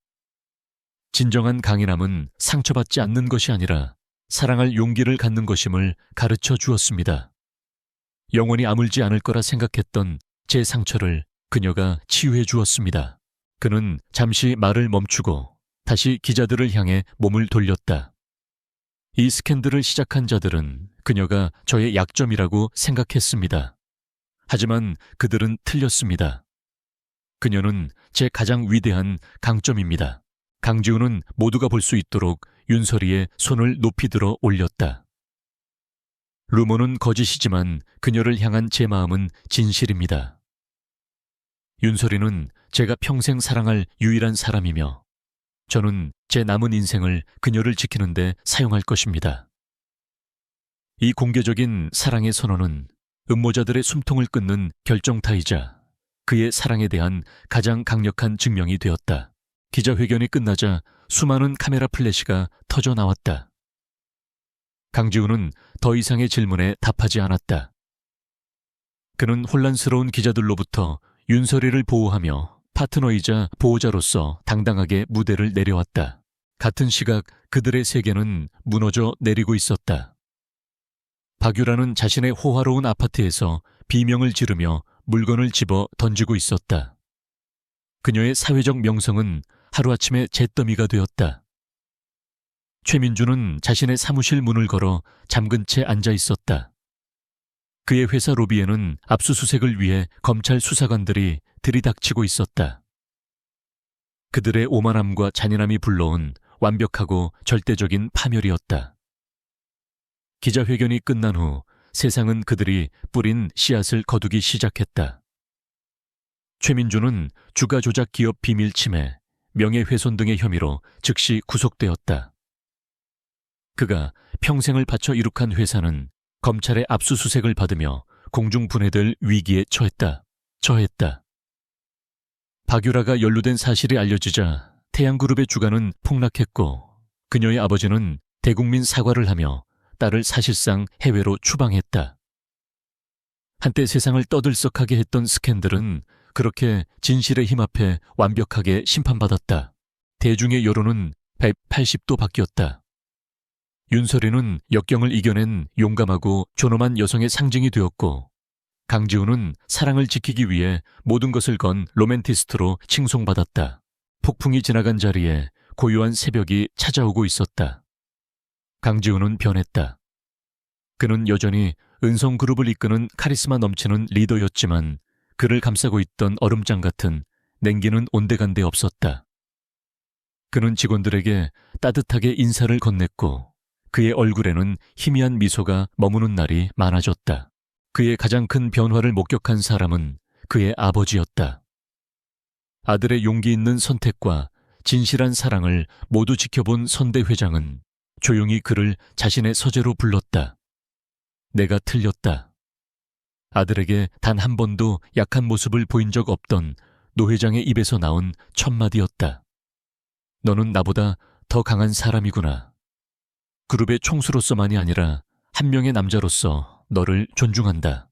진정한 강인함은 상처받지 않는 것이 아니라 사랑할 용기를 갖는 것임을 가르쳐 주었습니다. 영원히 아물지 않을 거라 생각했던 제 상처를 그녀가 치유해 주었습니다. 그는 잠시 말을 멈추고 다시 기자들을 향해 몸을 돌렸다. 이 스캔들을 시작한 자들은 그녀가 저의 약점이라고 생각했습니다. 하지만 그들은 틀렸습니다. 그녀는 제 가장 위대한 강점입니다. 강지훈은 모두가 볼 수 있도록 윤서리의 손을 높이 들어 올렸다. 루머는 거짓이지만 그녀를 향한 제 마음은 진실입니다. 윤서리는 제가 평생 사랑할 유일한 사람이며 저는 제 남은 인생을 그녀를 지키는데 사용할 것입니다. 이 공개적인 사랑의 선언은 음모자들의 숨통을 끊는 결정타이자 그의 사랑에 대한 가장 강력한 증명이 되었다. 기자회견이 끝나자 수많은 카메라 플래시가 터져 나왔다. 강지훈은 더 이상의 질문에 답하지 않았다. 그는 혼란스러운 기자들로부터 윤서리를 보호하며 파트너이자 보호자로서 당당하게 무대를 내려왔다. 같은 시각 그들의 세계는 무너져 내리고 있었다. 박유라는 자신의 호화로운 아파트에서 비명을 지르며 물건을 집어 던지고 있었다. 그녀의 사회적 명성은 하루아침에 잿더미가 되었다. 최민주는 자신의 사무실 문을 걸어 잠근 채 앉아 있었다. 그의 회사 로비에는 압수수색을 위해 검찰 수사관들이 들이닥치고 있었다. 그들의 오만함과 잔인함이 불러온 완벽하고 절대적인 파멸이었다. 기자회견이 끝난 후 세상은 그들이 뿌린 씨앗을 거두기 시작했다. 최민주는 주가 조작 기업 비밀 침해, 명예훼손 등의 혐의로 즉시 구속되었다. 그가 평생을 바쳐 이룩한 회사는 검찰의 압수수색을 받으며 공중분해될 위기에 처했다. 박유라가 연루된 사실이 알려지자 태양그룹의 주가는 폭락했고 그녀의 아버지는 대국민 사과를 하며 딸을 사실상 해외로 추방했다. 한때 세상을 떠들썩하게 했던 스캔들은 그렇게 진실의 힘 앞에 완벽하게 심판받았다. 대중의 여론은 180도 바뀌었다. 윤설이는 역경을 이겨낸 용감하고 존엄한 여성의 상징이 되었고, 강지우는 사랑을 지키기 위해 모든 것을 건 로맨티스트로 칭송받았다. 폭풍이 지나간 자리에 고요한 새벽이 찾아오고 있었다. 강지우는 변했다. 그는 여전히 은성그룹을 이끄는 카리스마 넘치는 리더였지만 그를 감싸고 있던 얼음장 같은 냉기는 온데간데 없었다. 그는 직원들에게 따뜻하게 인사를 건넸고 그의 얼굴에는 희미한 미소가 머무는 날이 많아졌다. 그의 가장 큰 변화를 목격한 사람은 그의 아버지였다. 아들의 용기 있는 선택과 진실한 사랑을 모두 지켜본 선대 회장은 조용히 그를 자신의 서재로 불렀다. 내가 틀렸다. 아들에게 단 한 번도 약한 모습을 보인 적 없던 노 회장의 입에서 나온 첫 마디였다. 너는 나보다 더 강한 사람이구나. 그룹의 총수로서만이 아니라 한 명의 남자로서 너를 존중한다.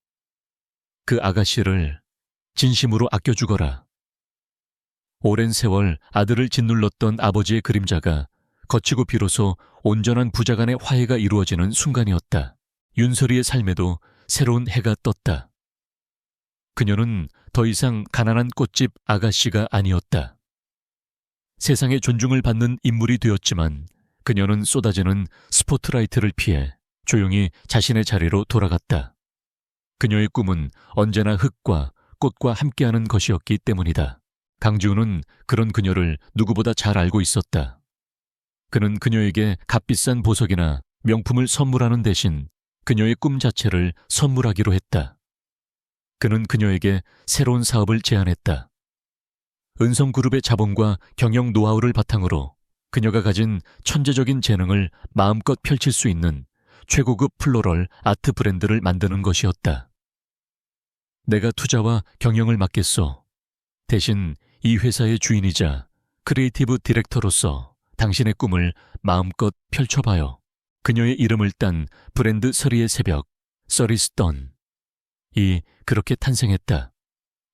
그 아가씨를 진심으로 아껴주거라. 오랜 세월 아들을 짓눌렀던 아버지의 그림자가 거치고 비로소 온전한 부자 간의 화해가 이루어지는 순간이었다. 윤설이의 삶에도 새로운 해가 떴다. 그녀는 더 이상 가난한 꽃집 아가씨가 아니었다. 세상의 존중을 받는 인물이 되었지만 그녀는 쏟아지는 스포트라이트를 피해 조용히 자신의 자리로 돌아갔다. 그녀의 꿈은 언제나 흙과 꽃과 함께하는 것이었기 때문이다. 강지우는 그런 그녀를 누구보다 잘 알고 있었다. 그는 그녀에게 값비싼 보석이나 명품을 선물하는 대신 그녀의 꿈 자체를 선물하기로 했다. 그는 그녀에게 새로운 사업을 제안했다. 은성그룹의 자본과 경영 노하우를 바탕으로 그녀가 가진 천재적인 재능을 마음껏 펼칠 수 있는 최고급 플로럴 아트 브랜드를 만드는 것이었다. 내가 투자와 경영을 맡겠소. 대신 이 회사의 주인이자 크리에이티브 디렉터로서 당신의 꿈을 마음껏 펼쳐봐요. 그녀의 이름을 딴 브랜드 서리의 새벽, 서리스턴. 이 그렇게 탄생했다.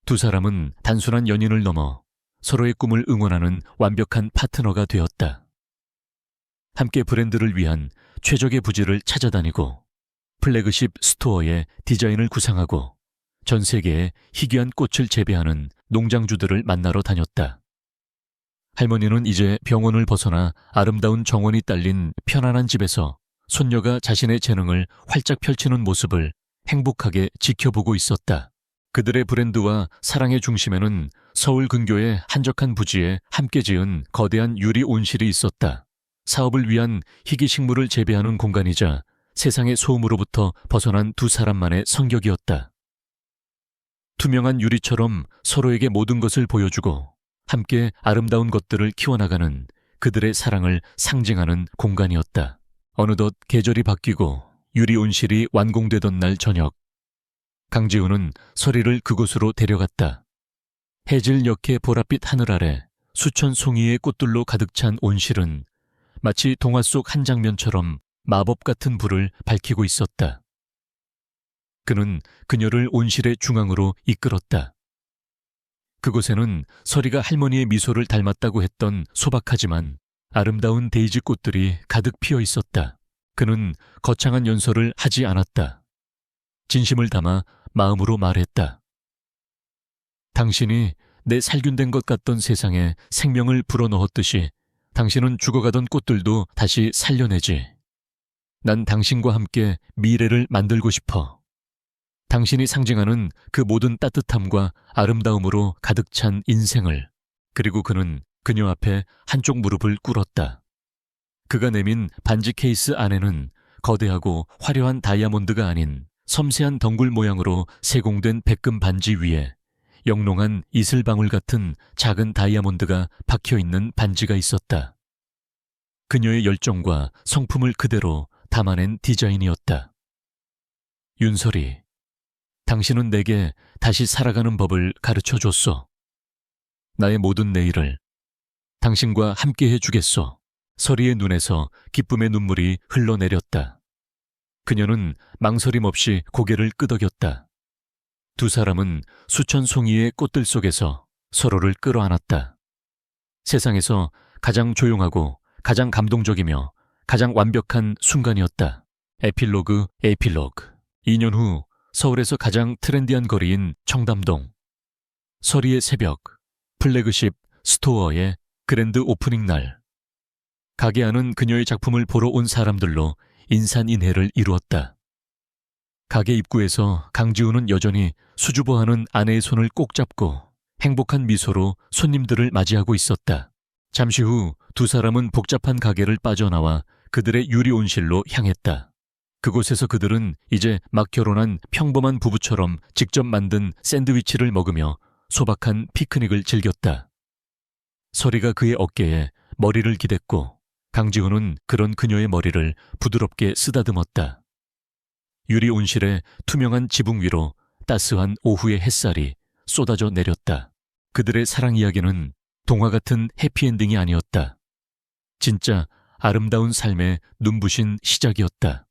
두 사람은 단순한 연인을 넘어 서로의 꿈을 응원하는 완벽한 파트너가 되었다. 함께 브랜드를 위한 최적의 부지를 찾아다니고 플래그십 스토어의 디자인을 구상하고 전 세계에 희귀한 꽃을 재배하는 농장주들을 만나러 다녔다. 할머니는 이제 병원을 벗어나 아름다운 정원이 딸린 편안한 집에서 손녀가 자신의 재능을 활짝 펼치는 모습을 행복하게 지켜보고 있었다. 그들의 브랜드와 사랑의 중심에는 서울 근교의 한적한 부지에 함께 지은 거대한 유리 온실이 있었다. 사업을 위한 희귀 식물을 재배하는 공간이자 세상의 소음으로부터 벗어난 두 사람만의 성격이었다. 투명한 유리처럼 서로에게 모든 것을 보여주고 함께 아름다운 것들을 키워나가는 그들의 사랑을 상징하는 공간이었다. 어느덧 계절이 바뀌고 유리 온실이 완공되던 날 저녁, 강지우는 서리를 그곳으로 데려갔다. 해질 역의 보랏빛 하늘 아래 수천 송이의 꽃들로 가득 찬 온실은 마치 동화 속 한 장면처럼 마법 같은 불을 밝히고 있었다. 그는 그녀를 온실의 중앙으로 이끌었다. 그곳에는 서리가 할머니의 미소를 닮았다고 했던 소박하지만 아름다운 데이지 꽃들이 가득 피어 있었다. 그는 거창한 연설을 하지 않았다. 진심을 담아 마음으로 말했다. 당신이 내 살균된 것 같던 세상에 생명을 불어넣었듯이 당신은 죽어가던 꽃들도 다시 살려내지. 난 당신과 함께 미래를 만들고 싶어. 당신이 상징하는 그 모든 따뜻함과 아름다움으로 가득 찬 인생을. 그리고 그는 그녀 앞에 한쪽 무릎을 꿇었다. 그가 내민 반지 케이스 안에는 거대하고 화려한 다이아몬드가 아닌 섬세한 덩굴 모양으로 세공된 백금 반지 위에 영롱한 이슬방울 같은 작은 다이아몬드가 박혀있는 반지가 있었다. 그녀의 열정과 성품을 그대로 담아낸 디자인이었다. 윤설이, 당신은 내게 다시 살아가는 법을 가르쳐줬소. 나의 모든 내일을 당신과 함께 해주겠소. 서리의 눈에서 기쁨의 눈물이 흘러내렸다. 그녀는 망설임 없이 고개를 끄덕였다. 두 사람은 수천 송이의 꽃들 속에서 서로를 끌어안았다. 세상에서 가장 조용하고 가장 감동적이며 가장 완벽한 순간이었다. 에필로그. 2년 후 서울에서 가장 트렌디한 거리인 청담동. 서리의 새벽, 플래그십 스토어의 그랜드 오프닝 날. 가게 안은 그녀의 작품을 보러 온 사람들로 인산인해를 이루었다. 가게 입구에서 강지우는 여전히 수줍어하는 아내의 손을 꼭 잡고 행복한 미소로 손님들을 맞이하고 있었다. 잠시 후 두 사람은 복잡한 가게를 빠져나와 그들의 유리 온실로 향했다. 그곳에서 그들은 이제 막 결혼한 평범한 부부처럼 직접 만든 샌드위치를 먹으며 소박한 피크닉을 즐겼다. 서리가 그의 어깨에 머리를 기댔고 강지우는 그런 그녀의 머리를 부드럽게 쓰다듬었다. 유리 온실의 투명한 지붕 위로 따스한 오후의 햇살이 쏟아져 내렸다. 그들의 사랑 이야기는 동화 같은 해피엔딩이 아니었다. 진짜 아름다운 삶의 눈부신 시작이었다.